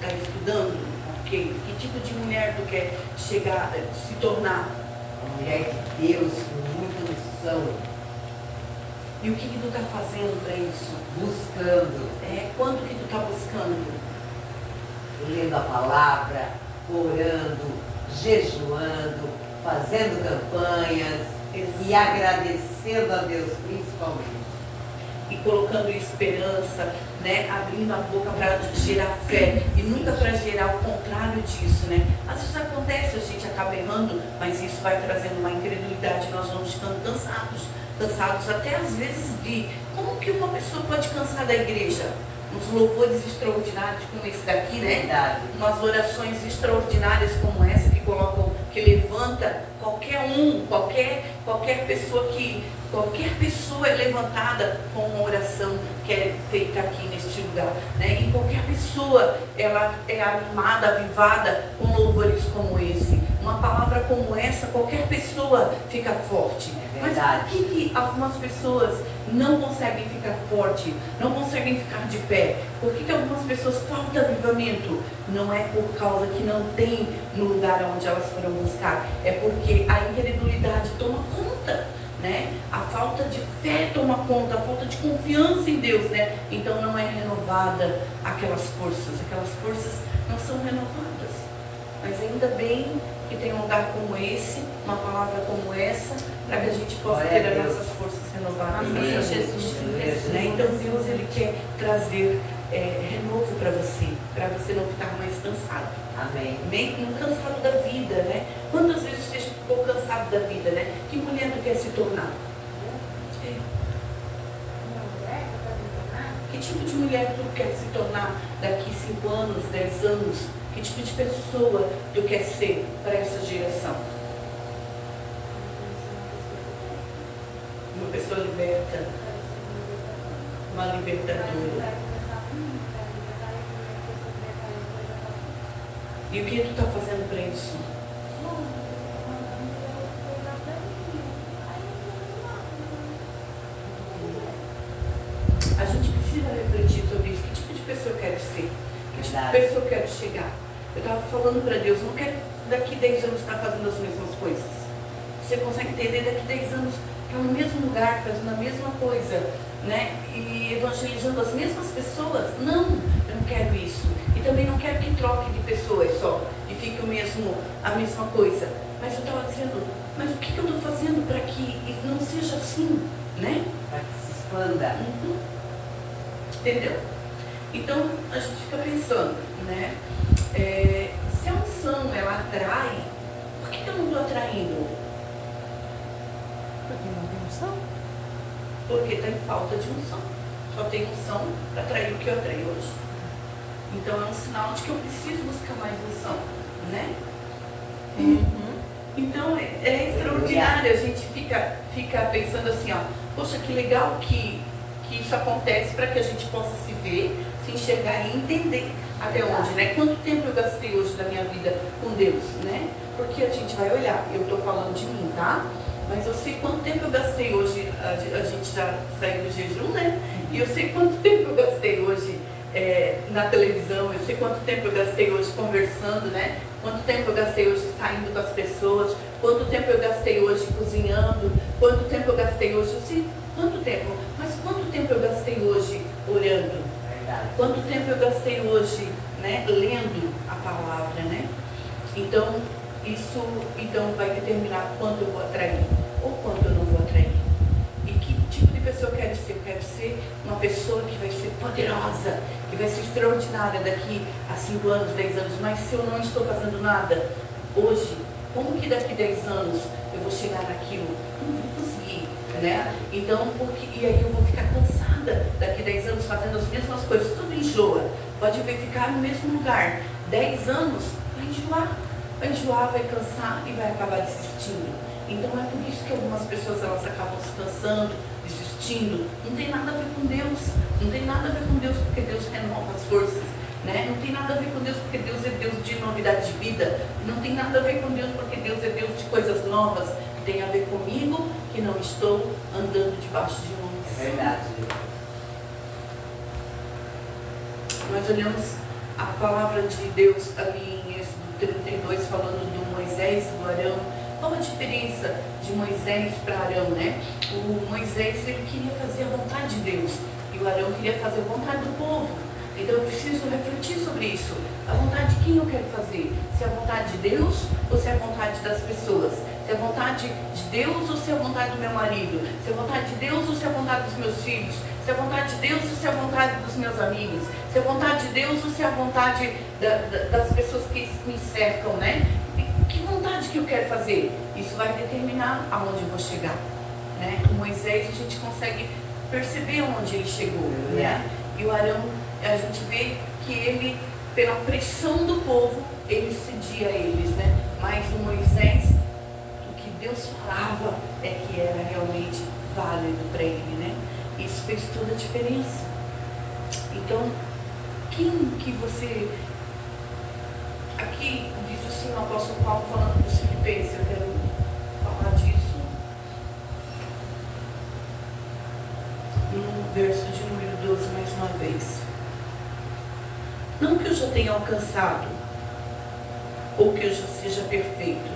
Está estudando? Ok. Que tipo de mulher tu quer chegar, se tornar? Uma mulher de Deus com muita unção, E o que tu está fazendo para isso? buscando, Quanto que tu está buscando? lendo a palavra, orando, jejuando, fazendo campanhas e agradecendo a Deus principalmente. E colocando esperança, né? Abrindo a boca para gerar fé e nunca para gerar o contrário disso, né? Às vezes acontece, a gente acaba errando, mas isso vai trazendo uma incredulidade, nós vamos ficando cansados até às vezes de como que uma pessoa pode cansar da igreja? Uns louvores extraordinários como esse daqui, né? Verdade. Umas orações extraordinárias como essa que levanta qualquer pessoa é levantada com uma oração que é feita aqui neste lugar, né? E qualquer pessoa ela é animada, avivada com louvores como esse. Uma palavra como essa, qualquer pessoa fica forte. É Mas verdade. por que algumas pessoas não conseguem ficar forte, não conseguem ficar de pé? Por que algumas pessoas faltam avivamento? Não é por causa que não tem no lugar onde elas foram buscar, é porque a incredulidade toma conta, né? A falta de fé toma conta, a falta de confiança em Deus, né? Então não é renovada aquelas forças não são renovadas. Mas ainda bem que tem um lugar como esse, uma palavra como essa, para que a gente possa ter as nossas forças renovadas. Amém, nessa Jesus. noite, né? Então Deus ele quer trazer renovo para você não ficar mais cansado. Amém. Bem cansado da vida, né? Quantas vezes você ficou cansado da vida, né? Que mulher tu quer se tornar? Que tipo de mulher tu quer se tornar daqui 5 anos, 10 anos? Que tipo de pessoa tu quer ser para essa geração? Uma pessoa liberta, uma libertadora. E o que tu está fazendo para isso? A gente precisa refletir sobre isso. Que tipo de pessoa eu quero ser? Que tipo de pessoa eu quero chegar? Eu estava falando para Deus, eu não quero daqui 10 anos estar fazendo as mesmas coisas. Você consegue entender daqui 10 anos estar no mesmo lugar, fazendo a mesma coisa, né? E evangelizando as mesmas pessoas? Não, eu não quero isso. E também não quero que troque de pessoas só e fique a mesma coisa. Mas eu estava dizendo, mas o que eu estou fazendo para que não seja assim, né? Para que se expanda. Entendeu? Então a gente fica pensando, né? Se a unção ela atrai, por que eu não estou atraindo? Porque não tem unção? Porque está em falta de unção. Só tem unção para atrair o que eu atraí hoje. Então é um sinal de que eu preciso buscar mais unção, né? Então é extraordinário, a gente fica pensando assim, ó, poxa, que legal que isso acontece para que a gente possa se ver, se enxergar e entender até onde, né? Quanto tempo eu gastei hoje da minha vida com Deus, né? Porque a gente vai olhar, eu estou falando de mim, tá? Mas eu sei quanto tempo eu gastei hoje, a gente já saiu do jejum, né? E eu sei quanto tempo eu gastei hoje na televisão, eu sei quanto tempo eu gastei hoje conversando, né? Quanto tempo eu gastei hoje saindo com as pessoas, quanto tempo eu gastei hoje cozinhando, quanto tempo eu gastei hoje, eu sei quanto tempo, mas quanto tempo eu gastei hoje orando? Quanto tempo eu gastei hoje, né, lendo a palavra, né? Então, isso vai determinar quanto eu vou atrair ou quanto eu não vou atrair. E que tipo de pessoa eu quero ser? Eu quero ser uma pessoa que vai ser poderosa, que vai ser extraordinária daqui a 5 anos, 10 anos. Mas se eu não estou fazendo nada hoje, como que daqui a 10 anos eu vou chegar naquilo? Não vou conseguir, né? Então, e aí eu vou ficar cansada daqui a 10 anos fazendo as mesmas coisas, tudo enjoa. Pode ver ficar no mesmo lugar. 10 anos vai enjoar. Vai enjoar, vai cansar e vai acabar desistindo. Então é por isso que algumas pessoas elas acabam se cansando, desistindo. Não tem nada a ver com Deus. Não tem nada a ver com Deus porque Deus renova as forças, né? Não tem nada a ver com Deus porque Deus é Deus de novidade de vida. Não tem nada a ver com Deus porque Deus é Deus de coisas novas. Tem a ver comigo que não estou andando debaixo de uma unção. É verdade. Nós olhamos a palavra de Deus ali em Êxodo 32 falando do Moisés e do Arão. Qual a diferença de Moisés para Arão, né? O Moisés, ele queria fazer a vontade de Deus e o Arão queria fazer a vontade do povo. Então eu preciso refletir sobre isso. A vontade de quem eu quero fazer? Se é a vontade de Deus ou se é a vontade das pessoas? Se é a vontade de Deus ou se é a vontade do meu marido? Se é a vontade de Deus ou se é a vontade dos meus filhos? Se é a vontade de Deus ou se é a vontade dos meus amigos? Se é a vontade de Deus ou se é a vontade das pessoas que me cercam, né? Que vontade que eu quero fazer? Isso vai determinar aonde eu vou chegar, né? O Moisés, a gente consegue perceber onde ele chegou, né? E o Arão, a gente vê que ele, pela pressão do povo, ele cedia a eles, né? Mas o Moisés, o que Deus falava é que era realmente válido para ele, né? Isso fez toda a diferença. Então, quem que você... Aqui diz assim o apóstolo Paulo falando para os Filipenses, eu quero falar disso. No verso de número 12, mais uma vez. Não que eu já tenha alcançado, ou que eu já seja perfeito.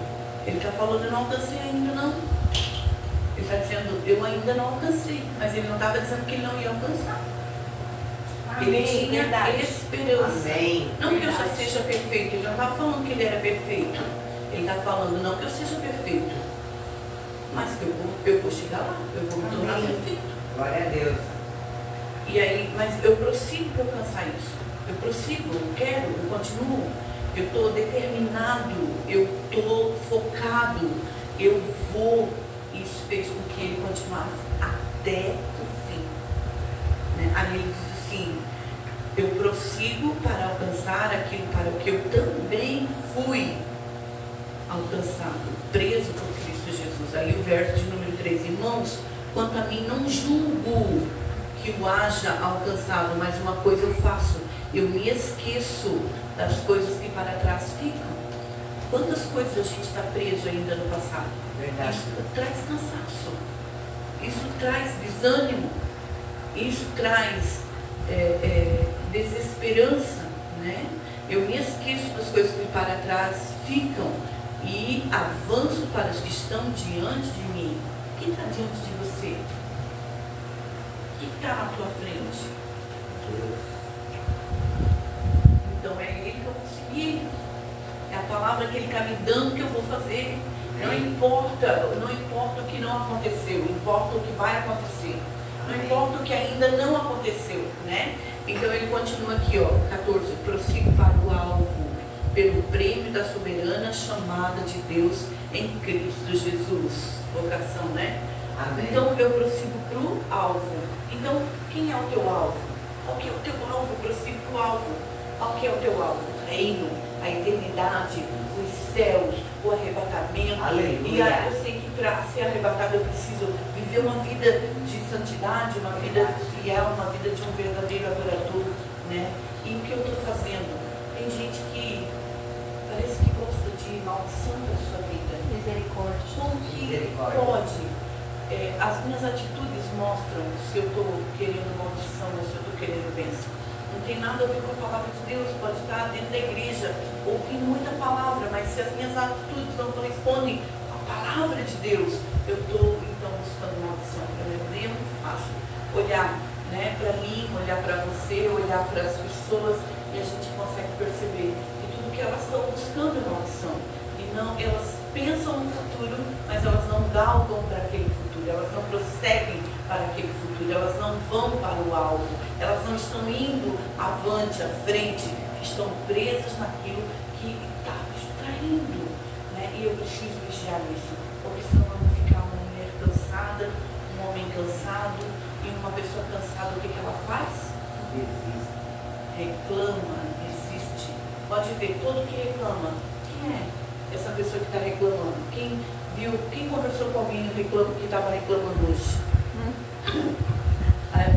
Ele está falando, eu não alcancei ainda não. Ele está dizendo, eu ainda não alcancei. Mas ele não estava dizendo que ele não ia alcançar. Ele tinha esperança. Amém. Não que eu já seja perfeito. Ele não estava falando que ele era perfeito. Ele está falando, não que eu seja perfeito, mas que eu vou chegar lá. Eu vou me tornar perfeito. Glória a Deus. E aí, mas eu prossigo para alcançar isso. Eu prossigo, eu quero, eu continuo. Eu estou determinado, eu estou focado, eu vou. Isso fez com que ele continuasse até o fim, né? Aí ele diz assim, eu prossigo para alcançar aquilo para o que eu também fui alcançado, preso por Cristo Jesus. Aí o verso de número 13, irmãos, quanto a mim não julgo que o haja alcançado, mas uma coisa eu faço, eu me esqueço das coisas que para trás ficam. Quantas coisas a gente está preso ainda no passado? Verdade. Isso traz cansaço, isso traz desânimo, isso traz desesperança, né? Eu me esqueço das coisas que para trás ficam e avanço para os que estão diante de mim. Quem está diante de você? Quem está na tua frente? Então é Ele que eu vou seguir. É a palavra que Ele está me dando que eu vou fazer. Não importa o que não aconteceu, importa o que vai acontecer. Não importa o que ainda não aconteceu, né? Então ele continua aqui, ó, 14, prossigo para o alvo, pelo prêmio da soberana chamada de Deus em Cristo Jesus. Vocação, né? Amém. Então eu prossigo para o alvo. Então, quem é o teu alvo? Qual que é o teu alvo? Eu prossigo para o alvo. Qual que é o teu alvo? O reino, a eternidade, os céus, o arrebatamento. Aleluia. E aí eu sei que para ser arrebatado eu preciso viver uma vida de santidade, uma vida fiel, uma vida de um verdadeiro adorador, né? E o que eu estou fazendo? Tem gente que parece que gosta de maldição da sua vida. Misericórdia. Como que Misericórdia. pode? As minhas atitudes mostram se eu estou querendo maldição ou se eu estou querendo bênção. Não tem nada a ver com a palavra de Deus. Pode estar dentro da igreja, ouvindo muita palavra, mas se as minhas atitudes não correspondem à palavra de Deus, eu estou então buscando maldição. É muito fácil olhar, né, para mim, olhar para você, olhar para as pessoas, e a gente consegue perceber que tudo que elas estão buscando é maldição. E não, elas pensam no futuro, mas elas não galgam para aquele futuro, elas não prosseguem para aquele futuro, elas não vão para o alvo, elas não estão indo avante, à frente, estão presas naquilo que está distraindo, né? E eu preciso vigiar isso, porque senão eu vou ficar uma mulher cansada, um homem cansado, e uma pessoa cansada, o que ela faz? Desiste. Reclama, desiste. Pode ver, todo que reclama, quem é essa pessoa que está reclamando? Quem viu, quem conversou com alguém que estava reclamando hoje?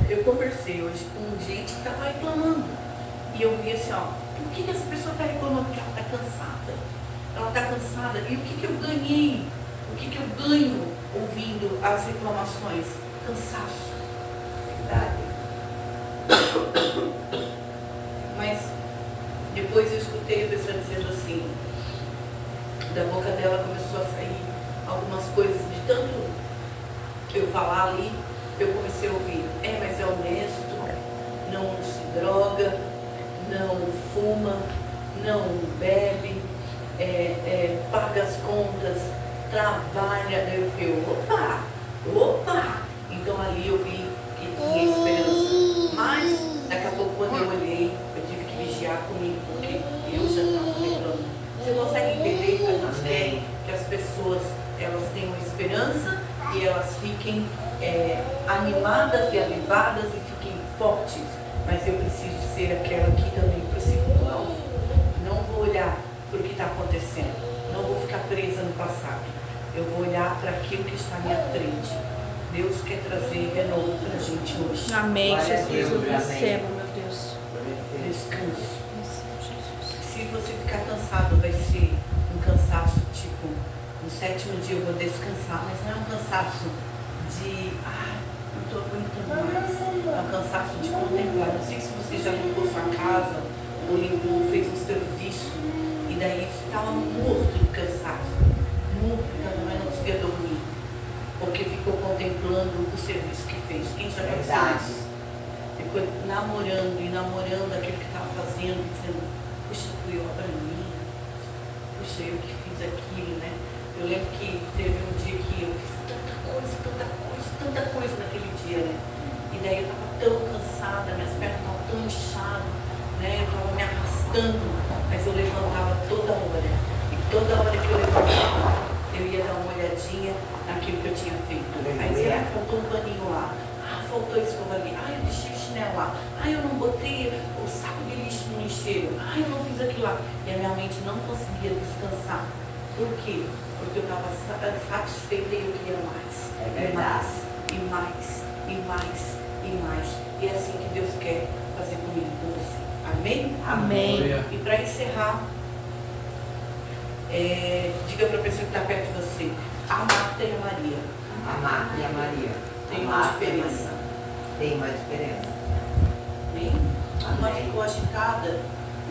Eu conversei hoje com gente que estava reclamando. E eu vi assim, ó, por que essa pessoa está reclamando? Porque ela está cansada. Ela está cansada. E o que eu ganhei? O que eu ganho ouvindo as reclamações? Cansaço. Verdade. Mas depois eu escutei a pessoa dizendo assim, da boca dela começou a sair algumas coisas, de tanto eu falar ali, eu comecei a ouvir, mas é honesto, não se droga, não fuma, não bebe, paga as contas, trabalha. Eu fiquei, opa! Então ali eu vi que tinha esperança. Mas daqui a pouco, quando eu olhei, eu tive que vigiar comigo, porque eu já estava reclamando. Você consegue entender? A gente quer que as pessoas elas tenham esperança e elas fiquem animadas e avivadas e fiquem fortes. Mas eu preciso ser aquela que também preciso do alvo. Não vou olhar para o que está acontecendo. Não vou ficar presa no passado. Eu vou olhar para aquilo que está à minha frente. Deus quer trazer renovo para a gente hoje. Amém, Glória a Jesus. Deus, Eu amém. recebo, meu Deus. Descanso. Recebo, Jesus. Se você ficar cansado, vai ser um cansaço tipo, no 7º dia eu vou descansar, mas não é um cansaço de, não estou aguentando mais. É um cansaço de contemplar. Não sei se você já limpou sua casa, ou limpou, fez um serviço, e daí você estava morto de cansaço. Morto, mas não conseguia dormir. Porque ficou contemplando o serviço que fez. Quem já pensou isso? Ficou namorando e namorando aquilo que estava fazendo, dizendo, puxa, fui obra minha, puxa, eu que fiz aquilo, né? Eu lembro que teve um dia que eu fiz tanta coisa naquele dia, né? E daí eu estava tão cansada, minhas pernas estavam tão inchadas, né? Eu estava me arrastando, mas eu levantava toda hora. E toda hora que eu levantava, eu ia dar uma olhadinha naquilo que eu tinha feito. Aí faltou um paninho lá. Faltou a escova ali. Eu deixei o chinelo lá. Eu não botei o saco de lixo no lixeiro. Eu não fiz aquilo lá. E a minha mente não conseguia descansar. Por quê? Porque eu estava satisfeita e eu queria mais. É verdade. E mais. E é assim que Deus quer fazer comigo e com você. Amém? Amém. E para encerrar, diga para a pessoa que está perto de você, a Marta e a Maria. A Marta e a Maria. Tem uma diferença. Tem uma diferença. Amém? Uma ficou agitada,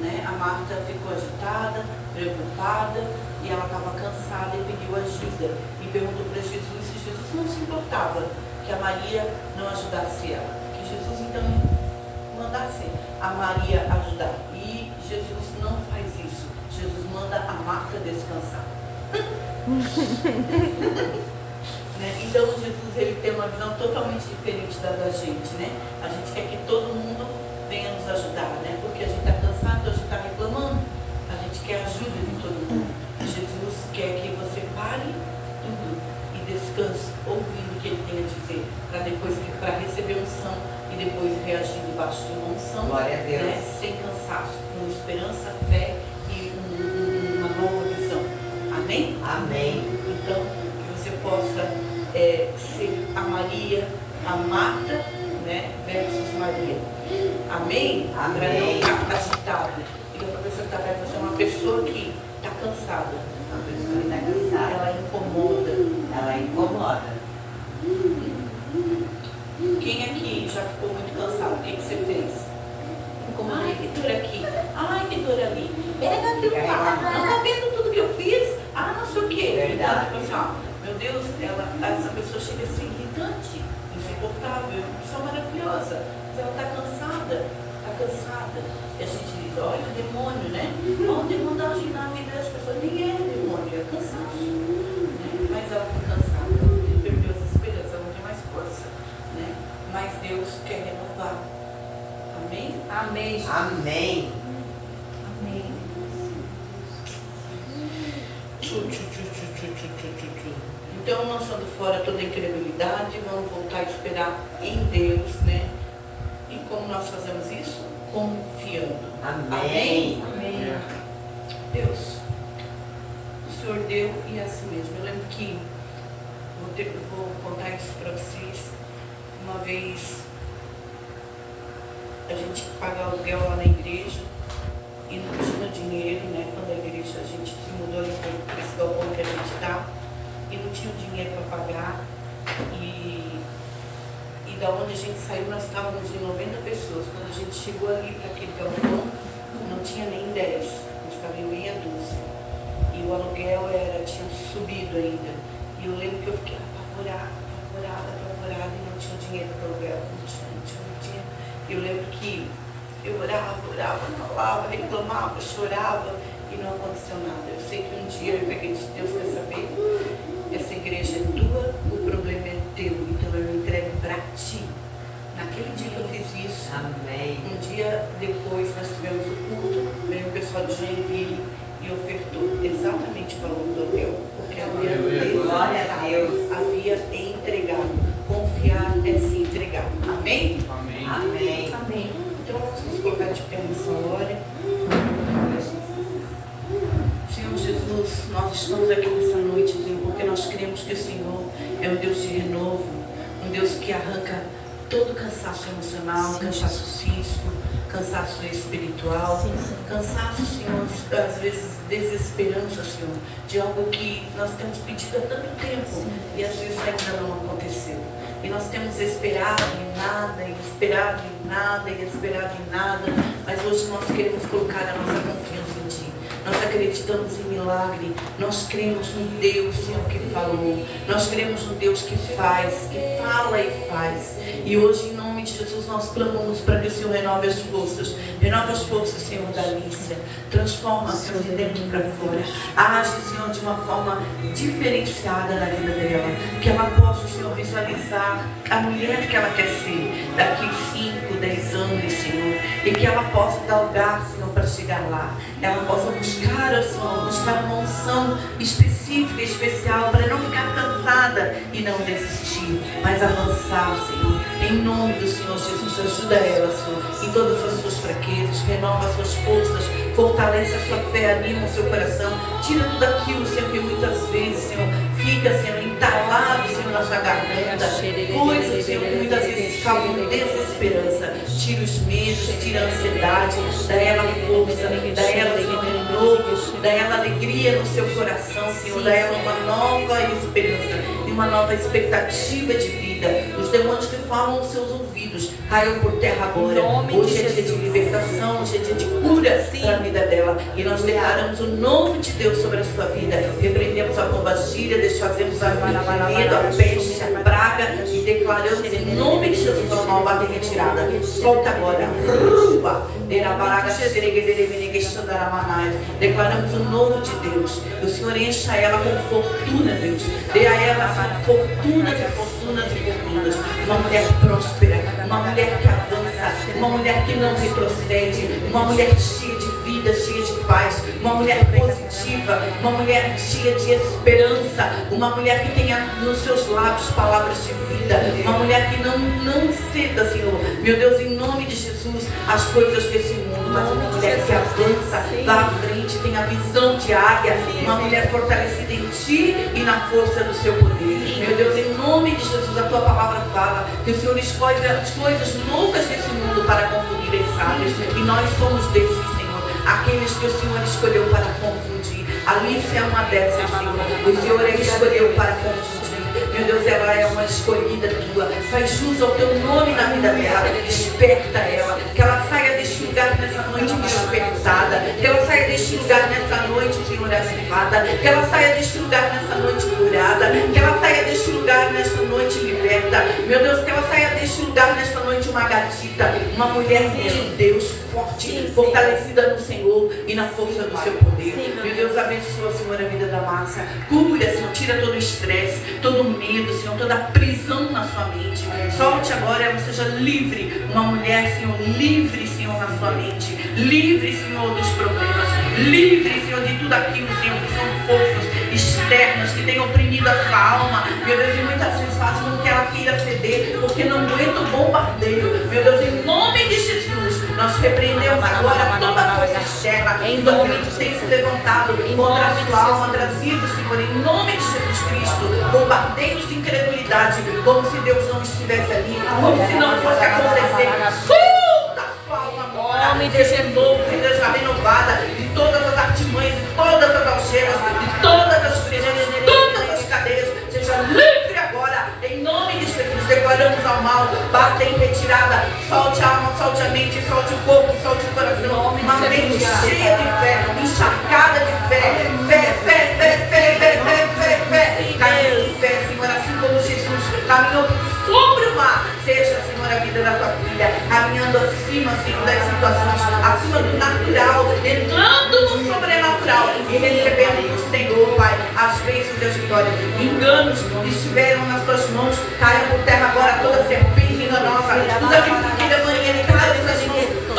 né? A Marta ficou agitada, preocupada, e ela estava cansada e pediu ajuda. E perguntou para Jesus se Jesus não se importava que a Maria não ajudasse ela. Que Jesus então mandasse a Maria ajudar. E Jesus não faz isso. Jesus manda a Marta descansar. Né? Então Jesus ele tem uma visão totalmente diferente da gente, né? A gente quer que todo mundo venha nos ajudar, né? Porque a gente está cansado, a gente está reclamando, a gente quer ajuda de todo mundo. Jesus quer que você pare tudo e descanse, ouvindo o que ele tem a dizer, para receber unção e depois reagir debaixo de uma unção, Glória a Deus. né? Sem cansaço, com esperança, fé e uma nova visão. Amém? Amém. Então, que você possa ser a Maria, a Marta, né, versus Maria. Amém? Amém. Para não ficar agitado. Diga para a pessoa que está perto, você é uma pessoa que está cansada. A pessoa que está cansada. Ela incomoda. Ela incomoda. Quem aqui já ficou muito cansado? O que você fez? Ai, que dor aqui. Ai, que dor ali. Pega aquilo lá. Não tá vendo tudo que eu fiz? Ah, não sei o quê. Verdade. Então, tipo assim, ó, meu Deus, essa pessoa chega a ser irritante, insuportável, uma pessoa maravilhosa. Mas ela tá cansada. Tá cansada. E a gente diz, olha o demônio, né? Ó, o demônio age na vida das pessoas. Nem é demônio, é cansaço. Né? Mas ela tá cansada. Ela perdeu as esperanças, ela não tem mais força. Né? Mas Deus quer renovar. Amém? Amém. Amém. Amém. Então, lançando fora toda a incredulidade, vamos voltar a esperar em Deus, né? E como nós fazemos isso? Confiando. Amém. Amém. Deus, o Senhor deu e é assim mesmo. Eu lembro que, vou contar isso para vocês, uma vez a gente paga aluguel lá na igreja e não tinha dinheiro, né? Quando a igreja, a gente se mudou ali para esse galpão que a gente está e não tinha dinheiro para pagar e da onde a gente saiu nós estávamos em 90 pessoas. Quando a gente chegou ali para aquele galpão, não tinha nem 10, a gente estava em meia dúzia e o aluguel tinha subido ainda e eu lembro que eu fiquei apavorada e não tinha dinheiro para o aluguel, não tinha. Eu lembro que eu orava, falava, reclamava, chorava e não aconteceu nada. Eu sei que um dia eu peguei e disse, Deus quer saber? Essa igreja é tua, o problema é teu, então eu entrego para ti. Naquele dia que eu fiz isso, Amém. um dia depois nós tivemos o culto, veio o pessoal de Joinville e ofertou exatamente o valor do aluguel, porque Glória a Deus. havia entregado. Confiar é se entregar. Amém? Amém. Amém. Amém. Então vamos nos colocar de pé nessa hora. Senhor Jesus, nós estamos aqui nessa noite, Senhor, porque nós cremos que o Senhor é um Deus de renovo, um Deus que arranca todo cansaço emocional, cansaço físico, cansaço espiritual, cansaço, Senhor, às vezes desesperança, Senhor, de algo que nós temos pedido há tanto tempo e às vezes ainda não aconteceu. E nós temos esperado em nada, mas hoje nós queremos colocar a nossa confiança em Ti. Nós acreditamos em milagre, nós cremos no Deus, Senhor, que falou, nós cremos no Deus que faz, que fala e faz. E hoje, em nome de Jesus, nós clamamos para que o Senhor renove as forças, Senhor, da Alicia, transforma, Senhor, de dentro para fora, age, Senhor, de uma forma diferenciada na vida dela, que ela possa, Senhor, visualizar a mulher que ela quer ser daqui 5, 10 anos, Senhor, e que ela possa galgar, Senhor, para chegar lá, ela possa buscar, Senhor, buscar uma unção específica, especial, para não ficar cansada e não desistir, mas avançar, Senhor, em nome do Senhor Jesus. Ajuda ela, Senhor, em todas as suas fraquezas, renova as suas forças, fortalece a sua fé, anima o seu coração, tira tudo aquilo, Senhor, que muitas vezes, Senhor, fica, Senhor, entalado, Senhor, na sua garganta, coisas, Senhor, que muitas vezes causam desesperança. Tira os medos, tira a ansiedade, dá ela força, dá ela, Senhor, renovo, dá ela alegria no seu coração, Senhor, dá ela uma nova esperança e uma nova expectativa de vida. Os demônios que falam nos seus ouvidos caiam por terra agora. Hoje é dia de libertação, hoje é dia de cura para a vida dela. E nós declaramos o nome de Deus sobre a sua vida. Repreendemos a pombagira, desfazemos a medo, a peste, a praga e declaramos em nome de Jesus a maldade retirada. Solta agora. Declaramos o novo de Deus. O Senhor encha ela com fortuna, Deus. Dê a ela fortunas e fortunas e fortunas. Uma mulher próspera, uma mulher que avança, uma mulher que não retrocede, uma mulher cheia de vida, cheia de paz, uma mulher positiva, uma mulher cheia de esperança, uma mulher que tenha nos seus lábios palavras de vida, uma mulher que não ceda, Senhor, meu Deus, em nome de Jesus, as coisas desse mundo, mas uma mulher que avança lá à frente, tem a visão de águia, uma mulher fortalecida em Ti e na força do Seu poder. Meu Deus, em nome de Jesus, a Tua palavra fala que o Senhor escolhe as coisas loucas desse mundo para confundir as sábias, e nós somos desses, Senhor, aqueles que o Senhor escolheu para confundir. Alice é uma dessas, Senhor, o Senhor a escolheu para confundir. Meu Deus, ela é uma escolhida Tua. Faz jus ao Teu nome na vida dela. Desperta ela, que ela saia deste lugar deste lugar nessa noite, Senhor, ativada. Que ela saia deste lugar nessa noite curada. Que ela saia deste lugar nessa noite liberta. Meu Deus, que ela saia deste lugar nesta noite uma gatita, uma mulher de Deus forte, fortalecida no Senhor e na força do seu poder. Meu Deus, abençoa, Senhor, a vida da Márcia. Cura, Senhor, tira todo o estresse, todo o medo, Senhor, toda a prisão na sua mente. Solte agora, ela seja livre, uma mulher, Senhor, livre, Senhor, na sua mente. Livre, Senhor, dos problemas. Livre, Senhor, de tudo aquilo, Senhor, que são forças externas que têm oprimido a sua alma. Meu Deus, e muitas vezes fazem com que ela queira ceder, porque não aguenta o bombardeio. Meu Deus, em nome de Jesus, nós repreendemos agora toda a força externa, em nome de tem se levantado contra a sua alma, trazido, Senhor, em nome de Jesus Cristo, bombardeios de incredulidade, como se Deus não estivesse ali, como se não fosse acontecer. Solta a sua alma agora, seja novo, seja renovada, de todas as artimanhas, de todas as algemas, de todas as prisões, de todas as cadeias, seja livre agora, em nome de Jesus. Declaramos ao mal, bata em retirada, solte a alma, solte a mente, solte o corpo, solte o coração, uma mente cheia de fé, encharcada de fé, fé, caminho em fé, Senhor, assim como Jesus caminhou sobre o mar. Seja, Senhor, a vida da tua filha, caminhando acima, Senhor, das situações, acima do natural, entrando no sobrenatural e recebendo do Senhor, Pai, as bênçãos e as vitórias. Enganos estiveram nas tuas mãos, caiam por terra agora toda serpente enganosa, tudo aquilo que queira manhã de cada dessas mãos.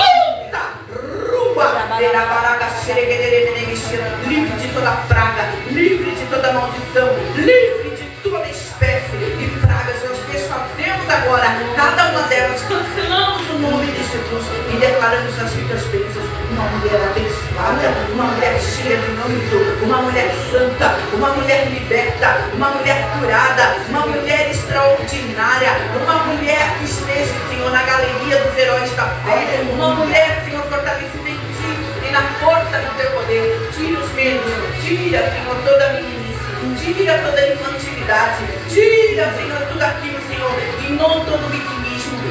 Livre de toda praga, livre de toda maldição, livre de toda espécie de pragas. Nós desfazemos agora cada uma delas, cancelamos o nome de Jesus e declaramos as ricas bênçãos. Uma mulher abençoada, uma mulher cheia de âmbito, uma mulher santa, uma mulher liberta, uma mulher curada, uma mulher extraordinária, uma mulher que esteja, Senhor, na galeria dos heróis da fé, uma mulher, Senhor, fortalecida em ti e na força do teu poder. Tira os medos, tira, Senhor, toda a meninice, tira toda a infantilidade, tira, Senhor, tudo aquilo, Senhor, e não todo o vitimismo.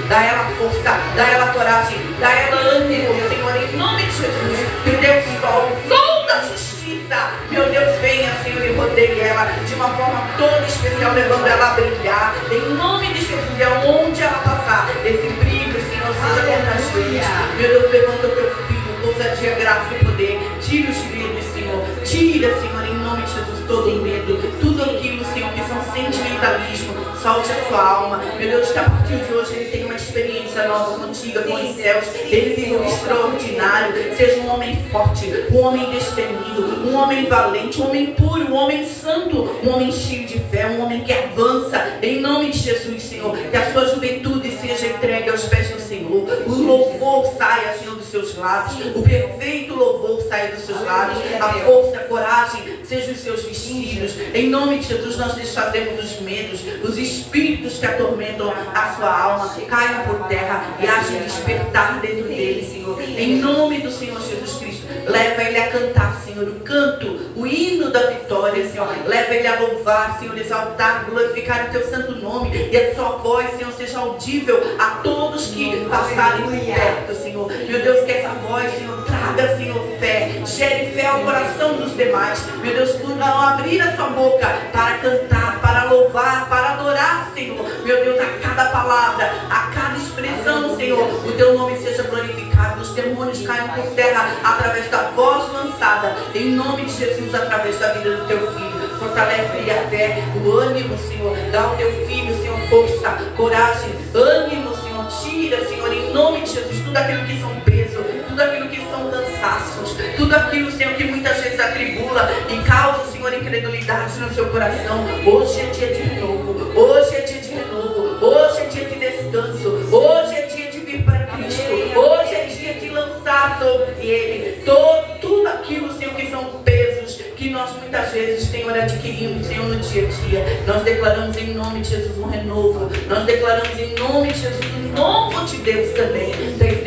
Dá ela força, dá ela coragem, dá ela ânimo, Senhor, em nome de Jesus. Que Deus sol, toda a justiça, meu Deus, venha, Senhor, e rodeie ela de uma forma toda especial, levando ela a brilhar, em nome de Jesus. E aonde ela passar, esse brilho, Senhor, seja contagioso. Meu Deus, levanta o teu filho, ousadia, graça e poder. Tira os medos, Senhor, tira, Senhor, em nome de Jesus, todo o medo, tudo aquilo, Senhor, que são sentimentalismo. Solte a sua alma, meu Deus, que a partir de hoje ele tem uma experiência nova contigo, com os céus. Ele vive um extraordinário. Seja um homem forte, um homem destemido, um homem valente, um homem puro, um homem santo, um homem cheio de fé, um homem que avança, em nome de Jesus, Senhor. Que a sua juventude seja entregue aos pés do Senhor. O louvor saia, Senhor, dos seus lábios, o perfeito louvor saia dos seus lábios, a força, a coragem sejam os seus vestidos. Em nome de Jesus, nós desfazemos os medos, os espíritos que atormentam a sua alma, caiam por terra e hajam despertar dentro dele, Senhor. Em nome do Senhor Jesus Cristo, leva ele a cantar, Senhor, o canto, o hino da vitória, Senhor. Leva ele a louvar, Senhor, exaltar, glorificar o teu santo nome, e a sua voz, Senhor, seja audível a todos que passarem por perto, Senhor. Meu Deus, que essa voz, Senhor, traga, Senhor, fé, gere fé ao coração dos demais. Meu Deus, por não abrir a sua boca para cantar, para louvar, para adorar, Senhor. Meu Deus, a cada palavra, a cada expressão, Senhor, o teu nome seja glorificado, os demônios caiam por terra através da voz lançada, em nome de Jesus, através da vida do teu filho. Fortalece-lhe a fé, o ânimo, Senhor. Dá ao teu filho, Senhor, força, coragem, ânimo, Senhor. Tira, Senhor, em nome de Jesus, tudo aquilo que são peso, tudo aquilo que são cansaços, tudo aquilo, Senhor, que muitas vezes atribula e causa, Senhor, incredulidade no seu coração. Hoje é dia de renovo, hoje é dia de renovo, hoje é dia de descanso, hoje é dia de vir para Cristo, hoje é dia de lançar sobre Ele tudo aquilo, Senhor, que são pesos que nós muitas vezes, Senhor, adquirimos, Senhor, no dia a dia. Nós declaramos em nome de Jesus um renovo, nós declaramos em nome de Jesus um novo de Deus também.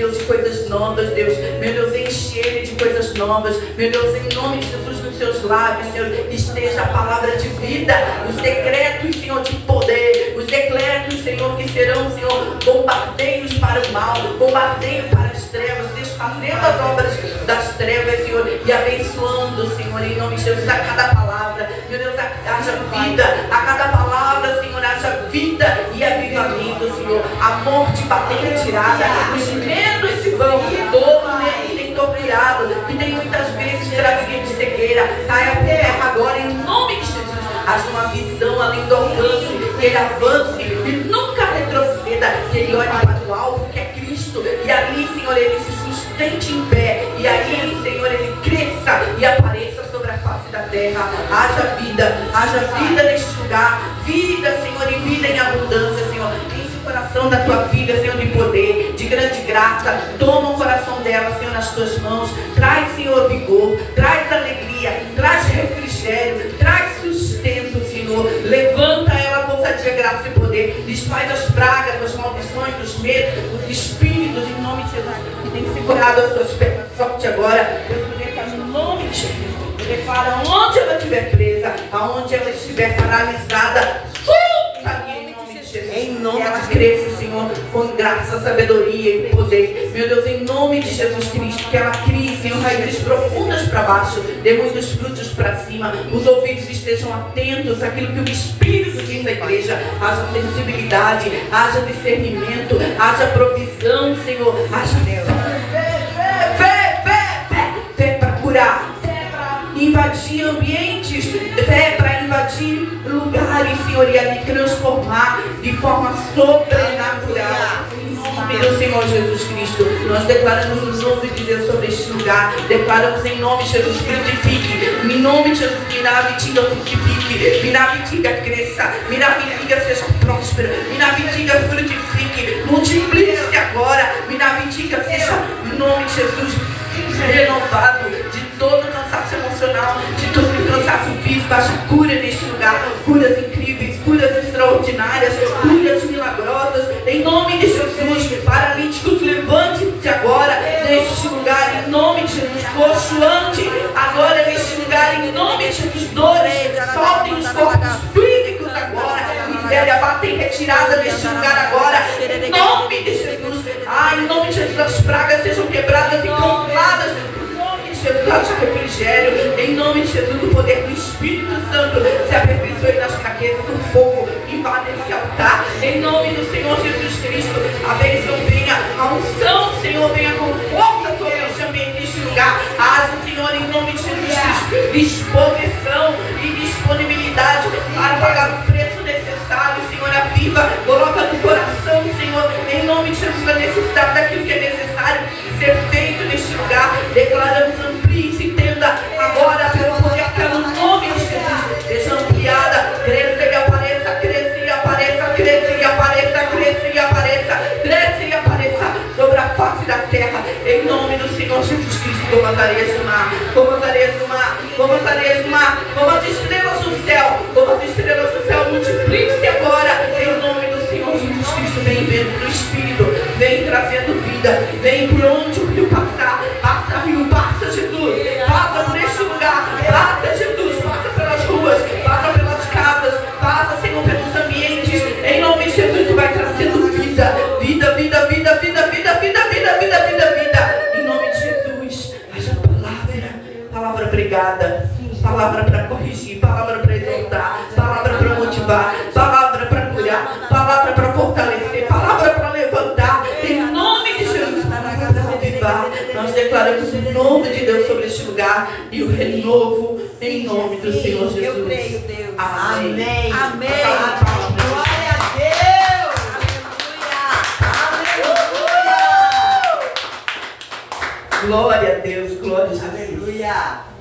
Deus, de coisas novas, Deus, meu Deus, enche ele de coisas novas, meu Deus, em nome de Jesus, nos seus lábios, Senhor, esteja a palavra de vida, os decretos, Senhor, de poder, os Declaro, Senhor, que serão, Senhor, bombardeios para o mal, bombardeio para as trevas, desfazendo as obras das trevas, Senhor, e abençoando, Senhor, em nome de Jesus, a cada palavra. Meu Deus, haja vida, a cada palavra, Senhor, haja vida e avivamento, Senhor. A morte bater retirada, os medos se vão, todo medo que tem torturado, que tem muitas vezes trazido de cegueira, cai a terra agora, em nome de Jesus. Haja uma visão além do alcance, que ele avance e nunca retroceda, que ele olhe para o alvo, que é Cristo, e ali, Senhor, ele se sustente em pé, e aí, Senhor, ele cresça e apareça sobre a face da terra. Haja vida neste lugar, vida, Senhor, e vida em abundância, Senhor. Enche o coração da tua filha, Senhor, de poder, de grande graça. Toma o coração dela, Senhor, nas tuas mãos. Traz, Senhor, vigor, traz alegria, traz refrigério, traz sustento, Senhor. Levanta ela com ousadia, graça e poder. Desfaz as pragas, as maldições, os medos, os espíritos, em nome de Jesus, que tem segurado as suas pernas. Sorte agora, eu declaro em nome de Jesus. Eu declaro onde ela estiver presa, aonde ela estiver paralisada, solta em nome de Jesus. Em nome ela cresça, Senhor, com graça, sabedoria e poder. Meu Deus, em nome de Jesus Cristo, que ela crie, Senhor, raízes profundas para baixo, dê muitos frutos para cima, os ouvidos estejam atentos àquilo que o Espírito diz à igreja. Haja sensibilidade, haja discernimento, haja provisão, Senhor, haja fé para curar, invadir ambientes, fé para invadir lugares, Senhor, e ali transformar de forma sobrenatural. Em nome do Senhor Jesus Cristo, nós declaramos o nome de Deus sobre este lugar. Declaramos em nome de Jesus, frutifique. Em nome de Jesus, Miravitinga frutifique. Miravitinga cresça. Miravitinga seja próspero. Miravitinga frutifique. Multiplique-se agora. Miravitinga seja, em nome de Jesus, renovado de todo cansaço emocional, de todo cansaço físico. Haja cura neste lugar, curas incríveis, curas extraordinárias, curas milagrosas, em nome de Jesus. Paralíticos, levante-se agora neste lugar, em nome de Jesus. Coxo, ande agora neste lugar, em nome de Jesus. Dores, soltem os corpos físicos agora. Miséria, batem retirada neste lugar agora, em nome de Jesus. Em nome de Jesus, as pragas sejam quebradas e canceladas. Jesus, haja refrigério, em nome de Jesus, o poder do Espírito Santo se aperfeiçoe nas fraquezas do fogo, invade esse altar, em nome do Senhor Jesus Cristo. A bênção venha, a unção, Senhor, venha com força sobre este ambiente, neste lugar. Haja, Senhor, em nome de Jesus Cristo, disposição e disponibilidade para pagar o preço necessário, Senhor. Aviva, coloca no coração, Senhor, em nome de Jesus, a necessidade daquilo que é necessário ser feito neste lugar. Declaramos, amplie-se, entenda agora pelo poder, pelo nome de Jesus. Seja ampliada, cresça e apareça, cresça e apareça, cresça e apareça, cresça e apareça, cresça e apareça sobre a face da terra, em nome do Senhor Jesus Cristo. Como as areias do mar, como as areias do mar, como as areias do mar, como as estrelas do céu, como as estrelas do céu, multiplique-se agora, em nome do Senhor Jesus Cristo. Vem vendo do Espírito, vem trazendo vida, vem por onde o rio passar, passa rio, passa Jesus, passa por este lugar, passa Jesus, passa pelas ruas, passa pelas casas, passa, Senhor, pelos ambientes, em nome de Jesus. Tu vai trazendo vida, vida, vida, vida, vida, vida, vida, vida, vida, vida, vida, em nome de Jesus. Haja palavra pregada, palavra para corrigir, palavra para exaltar, palavra para motivar, palavra para curar, palavra para fortalecer, palavra para levantar, em nome de Jesus, palavra para revivar. Nós declaramos o nome de Deus sobre este lugar e o renovo em nome do Senhor Jesus. Eu creio, Deus. Amém. Amém. Glória a Deus. Aleluia. Glória a Deus, glória a Jesus. Aleluia.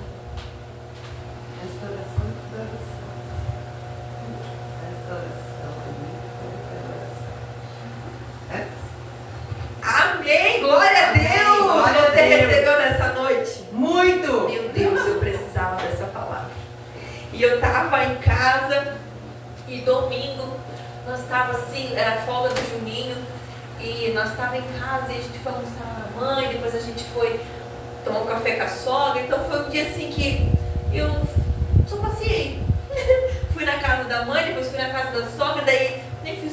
Amém, glória a Deus. Glória a Você Deus. recebeu nessa noite? Muito! Meu Deus, eu precisava dessa palavra. E eu estava em casa e domingo nós estava assim, era folga do Juninho, e nós estava em casa e a gente foi almoçar com a mãe, depois a gente foi tomar um café com a sogra. Então foi um dia assim que eu só passeei. Fui na casa da mãe, depois fui na casa da sogra, daí nem fiz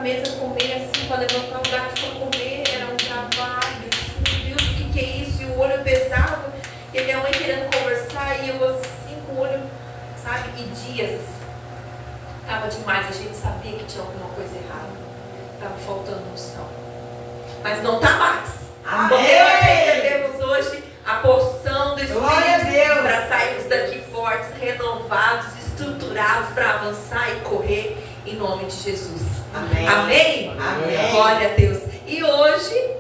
mesa comer assim, para levantar o gato para comer, era um trabalho. Eu disse, meu Deus, o que é isso? E o olho pesava, e a minha mãe querendo conversar, e eu assim, com o olho, sabe? E dias assim. Estava demais, a gente sabia que tinha alguma coisa errada. Estava faltando unção. Mas não está mais. Porque nós recebemos hoje a porção do Espírito para sairmos daqui fortes, renovados, estruturados para avançar e correr em nome de Jesus. Amém. Amém? Amém. Glória a Deus. E hoje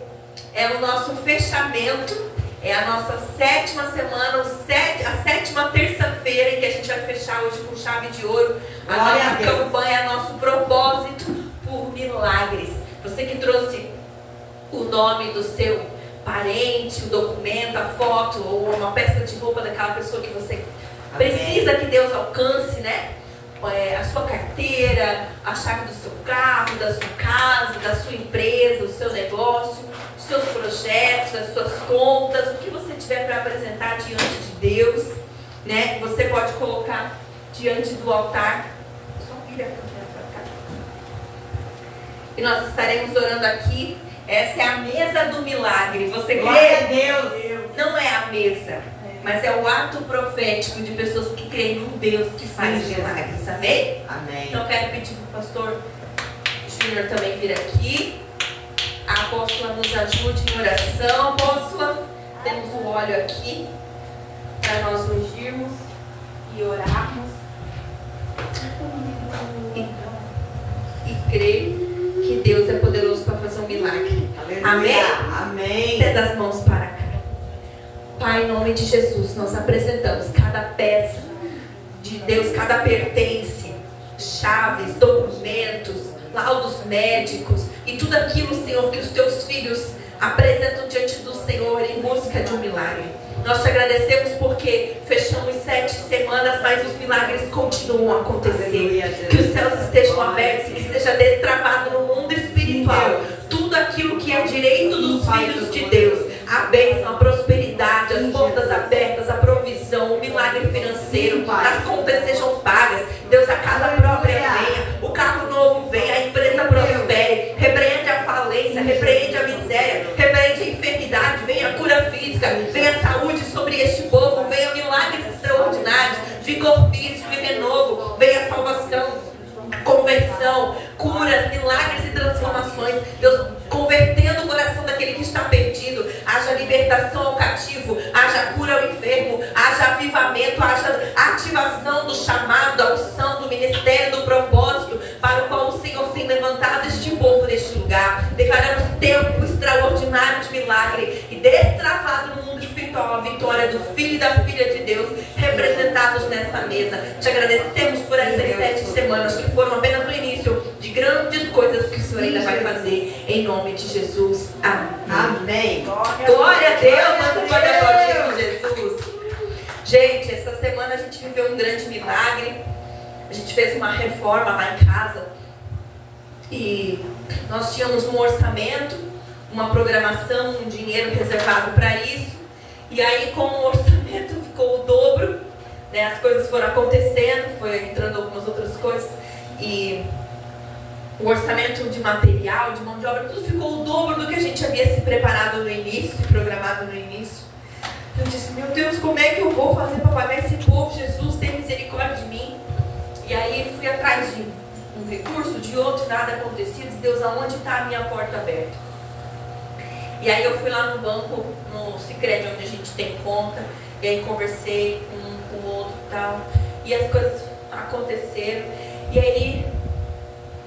é o nosso fechamento, é a nossa 7ª semana, a 7ª terça-feira em que a gente vai fechar hoje com chave de ouro. A nossa campanha, nosso propósito por milagres. Você que trouxe o nome do seu parente, o documento, a foto ou uma peça de roupa daquela pessoa que você precisa que Deus alcance, né? A sua carteira, a chave do seu carro, da sua casa, da sua empresa, o seu negócio, os seus projetos, as suas contas, o que você tiver para apresentar diante de Deus, né? Você pode colocar diante do altar. Só vira a câmera para cá. E nós estaremos orando aqui. Essa é a mesa do milagre. Você crê? Glória a Deus. Não é a mesa, mas é o ato profético de pessoas que creem num Deus que faz milagres. Amém? Amém. Então quero pedir para o pastor Júnior também vir aqui. A apóstola nos ajude em oração. Apóstola, temos o óleo aqui para nós ungirmos e orarmos. E crer que Deus é poderoso para fazer um milagre. Aleluia. Amém? Amém. Estenda as mãos para cá. Pai, em nome de Jesus, nós apresentamos cada peça de Deus, cada pertence, chaves, documentos, laudos médicos e tudo aquilo, Senhor, que os teus filhos apresentam diante do Senhor em busca de um milagre. Nós te agradecemos porque fechamos 7 semanas, mas os milagres continuam a acontecer. Que os céus estejam abertos e que seja destravado no mundo espiritual tudo aquilo que é direito dos filhos de Deus. A bênção, a prosperidade, as portas abertas, a provisão, o milagre financeiro, as contas sejam pagas. Deus, a casa própria venha, o carro novo venha, a empresa prospere, repreende a falência, repreende a miséria, repreende a enfermidade, venha a cura física, venha a saúde sobre este povo, venha milagres extraordinários, vigor físico e renovo, venha a salvação, conversão, curas, milagres e transformações. Deus, convertendo o coração daquele que está perdido, haja libertação ao cativo, haja cura ao enfermo, haja avivamento, haja ativação do chamado, da unção, do ministério, do propósito para o qual o Senhor tem levantado este povo neste lugar. Declaramos tempo extraordinário de milagre e destravado no mundo espiritual a vitória do Filho e da Filha de Deus representados nessa mesa. Te agradecemos por essas 7 semanas que foram apenas no início de grandes coisas que o Senhor ainda vai fazer em nome de Jesus. Amém. Glória a Deus. Glória a Jesus. Gente, essa semana a gente viveu um grande milagre. A gente fez uma reforma lá em casa e nós tínhamos um orçamento, uma programação, um dinheiro reservado para isso. E aí, como o orçamento ficou o dobro, né, as coisas foram acontecendo, foi entrando algumas outras coisas e o orçamento de material, de mão de obra, tudo ficou o dobro do que a gente havia se preparado no início, programado no início. Eu disse, meu Deus, como é que eu vou fazer para pagar esse povo? Jesus, tem misericórdia de mim. E aí fui atrás de um recurso, de outro, nada acontecido. Disse, Deus, aonde está a minha porta aberta? E aí eu fui lá no banco, no Sicredi, onde a gente tem conta, e aí conversei com o outro e tal, e as coisas aconteceram. E aí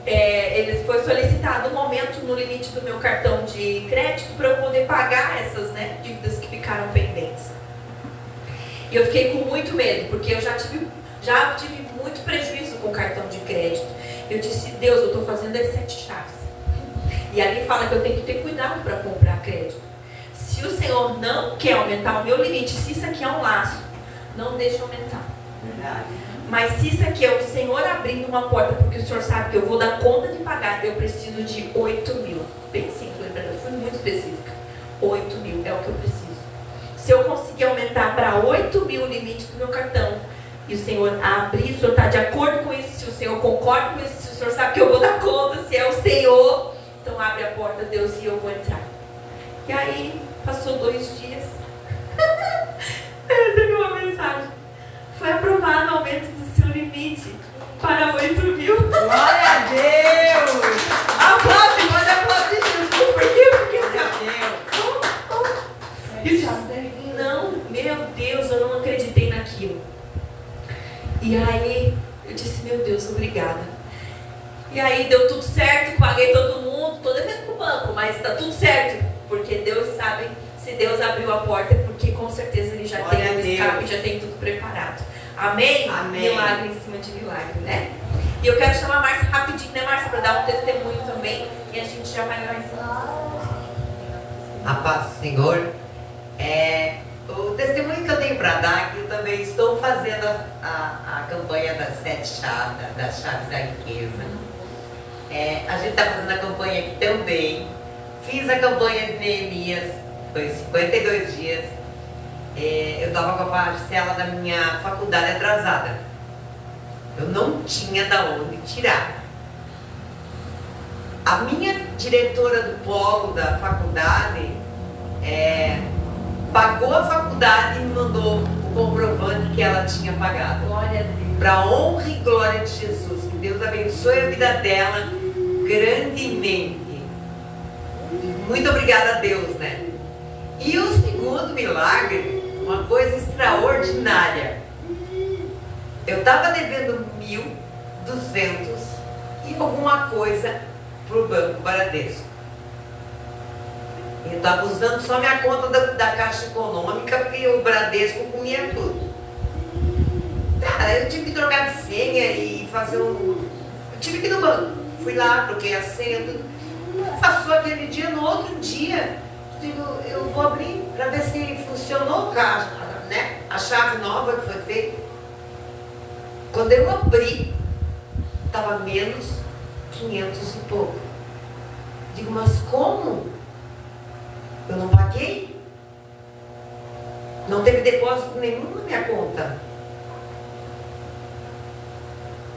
eles foi solicitado um momento no limite do meu cartão de crédito para eu poder pagar essas, né, dívidas que ficaram pendentes. E eu fiquei com muito medo, porque eu já tive muito prejuízo com o cartão de crédito. Eu disse, Deus, eu estou fazendo as 7 chaves. E ali fala que eu tenho que ter cuidado para comprar crédito. Se o Senhor não quer aumentar o meu limite, se isso aqui é um laço, não deixa aumentar. Verdade. Mas se isso aqui é o Senhor abrindo uma porta, porque o Senhor sabe que eu vou dar conta de pagar, eu preciso de 8 mil. Bem simples, eu fui muito específica. 8 mil é o que eu preciso. Se eu conseguir aumentar para 8 mil o limite do meu cartão, e o Senhor abrir, o Senhor está de acordo com isso, se o Senhor concorda com isso, se o Senhor sabe que eu vou dar conta, se é o Senhor Senhor, então abre a porta, Deus, e eu vou entrar. E aí, passou 2 dias, eu recebi uma mensagem. Foi aprovado o aumento do seu limite para 8.000. Glória a Deus! Aplaude, pode aplaudir Jesus. Por quê? Porque Glória a Deus! eu disse, não, meu Deus, eu não acreditei naquilo. E aí, eu disse, meu Deus, obrigada. E aí, deu tudo certo, paguei todo mundo, tô devendo pro banco, mas tá tudo certo. Porque Deus sabe, se Deus abriu a porta, é porque com certeza Ele já Glória tem a o Deus. escape, já tem tudo preparado. Amém? Amém. Milagre em cima de milagre, né? E eu quero chamar a Márcia rapidinho, né, Márcia, para dar um testemunho também. E a gente já vai lá em cima. A paz do Senhor. O testemunho que eu tenho para dar é que eu também estou fazendo a campanha das 7 chaves, das chaves da riqueza. A gente está fazendo a campanha aqui também. Fiz a campanha de Neemias, foi 52 dias. Eu estava com a parcela da minha faculdade atrasada. Eu não tinha da onde tirar. A minha diretora do polo da faculdade pagou a faculdade e me mandou o comprovante que ela tinha pagado. Glória a Deus. Para a honra e glória de Jesus. Que Deus abençoe a vida dela grandemente. Muito obrigada a Deus, né? E o segundo milagre, uma coisa extraordinária. Eu estava devendo 1.200 e alguma coisa para o Banco Bradesco. Eu estava usando só minha conta da Caixa Econômica, porque o Bradesco comia tudo. Eu tive que trocar de senha e fazer Eu tive que ir no banco. Fui lá, troquei a senha, tudo. Passou aquele dia, no outro dia, digo, eu vou abrir para ver se funcionou o caixa, né? A chave nova que foi feita. Quando eu abri, estava menos 500 e pouco. Digo, mas como? Eu não paguei? Não teve depósito nenhum na minha conta.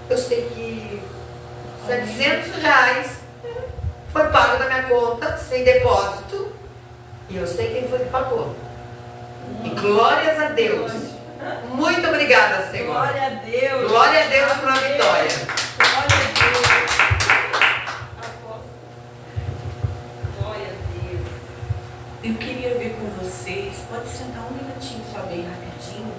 Eu sei que R$700 foi pago na minha conta, sem depósito. E eu sei quem foi que pagou. E glórias a Deus. Muito obrigada, Senhor. Glória a Deus. Glória a Deus pela vitória. Glória a Deus. Glória a Deus. Eu queria ver com vocês, pode sentar um minutinho só bem rapidinho.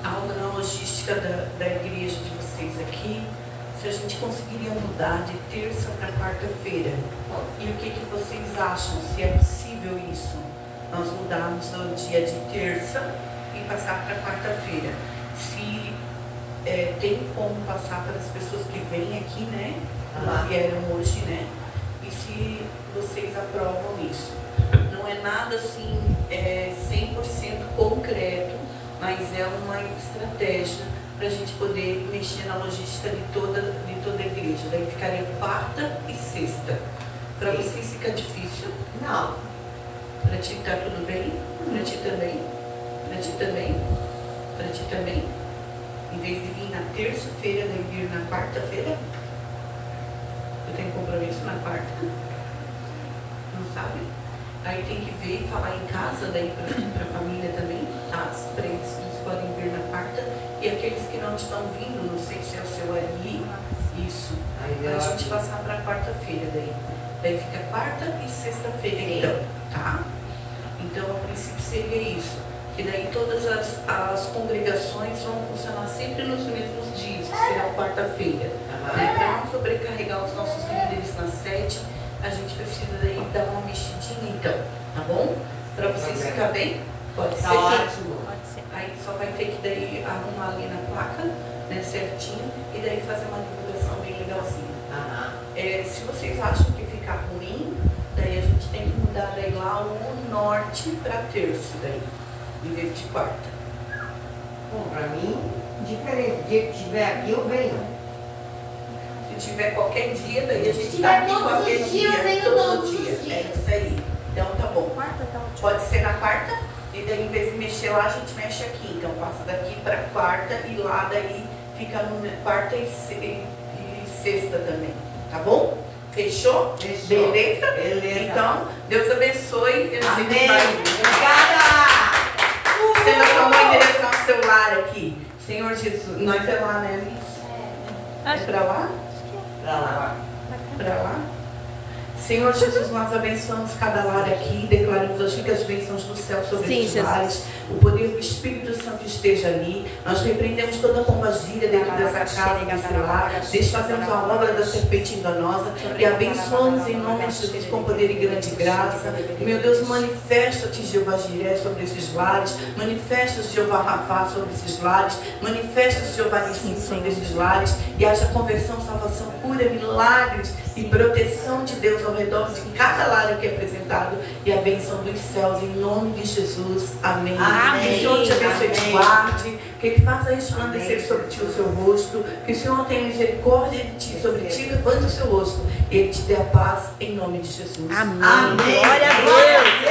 Algo na logística da igreja de vocês aqui, se a gente conseguiria mudar de terça para quarta-feira. E o que vocês acham, se é possível isso? Nós mudarmos o dia de terça e passar para quarta-feira. Se tem como passar para as pessoas que vêm aqui, né? Que vieram hoje, né? E se vocês aprovam isso. Não é nada assim 100% concreto, mas é uma estratégia para a gente poder mexer na logística de toda a igreja. Daí ficaria quarta e sexta. Para vocês fica difícil? Não. Para ti tá tudo bem? Para ti também? Para ti também? Para ti também? Em vez de vir na terça-feira, daí vir na quarta-feira? Eu tenho compromisso na quarta. Não sabe? Aí tem que ver e falar em casa, daí para a família também, tá? Para eles podem vir na quarta. E aqueles que não estão vindo, não sei se é o seu ali, isso. Para a gente passar para quarta-feira daí. Daí fica quarta e sexta-feira, então, tá? Então, a princípio seria isso. E daí todas as congregações vão funcionar sempre nos mesmos dias, que será quarta-feira. Para não sobrecarregar os nossos líderes na sede, a gente precisa daí dar uma mexidinha, então, tá bom? Para vocês ficar bem? Pode ser. Ótimo. Aí só vai ter que daí arrumar ali na placa, né, certinho, e daí fazer uma divulgação bem legalzinha. Se vocês acham que fica ruim, daí a gente tem que mudar daí lá o norte para terça daí, em vez de quarta. Bom, pra mim, diferente. O dia que estiver aqui, eu venho. Se tiver qualquer dia, daí a gente Se tá tiver aqui todos qualquer os dia, dias, venho todos todos os os dias. dias. É isso aí. Então tá bom. Quarta tá ótimo. Pode ser na quarta, e daí em vez de mexer lá, a gente mexe aqui. Então passa daqui para quarta e lá daí fica no quarta e sexta também, tá bom? Fechou? Fechou. Beleza? Beleza. Então, Deus abençoe. Eu não sei Amém. quem vai. Obrigada. Você ainda tomou em direção ao celular aqui. Senhor Jesus, nós é lá, né, Alice? É pra lá? Pra lá. Pra lá? Senhor Jesus, nós abençoamos cada lar aqui, declaramos as ricas bênçãos do céu sobre Sim, estes Jesus. lares. O poder do Espírito Santo esteja ali. Nós repreendemos toda a pombagira dentro dessa casa, desse lar. Desfazemos a obra da serpente enganosa e abençoamos em nome de Jesus com poder e grande graça. Meu Deus, manifesta-te, Jeová Jiré, sobre esses lares. Manifesta-te, Jeová Rafá, sobre esses lares. Manifesta-te, Jeová Nissim, sobre esses lares. E haja conversão, salvação, cura, milagres e proteção de Deus ao redor de cada lar aqui apresentado. E a bênção dos céus, em nome de Jesus. Amém. Que o Senhor te abençoe e te guarde, que Ele faça resplandecer sobre ti o seu rosto, que o Senhor tenha misericórdia de ti, sobre ti, levante o seu rosto, e Ele te dê a paz em nome de Jesus. Amém. Amém. Glória a Deus.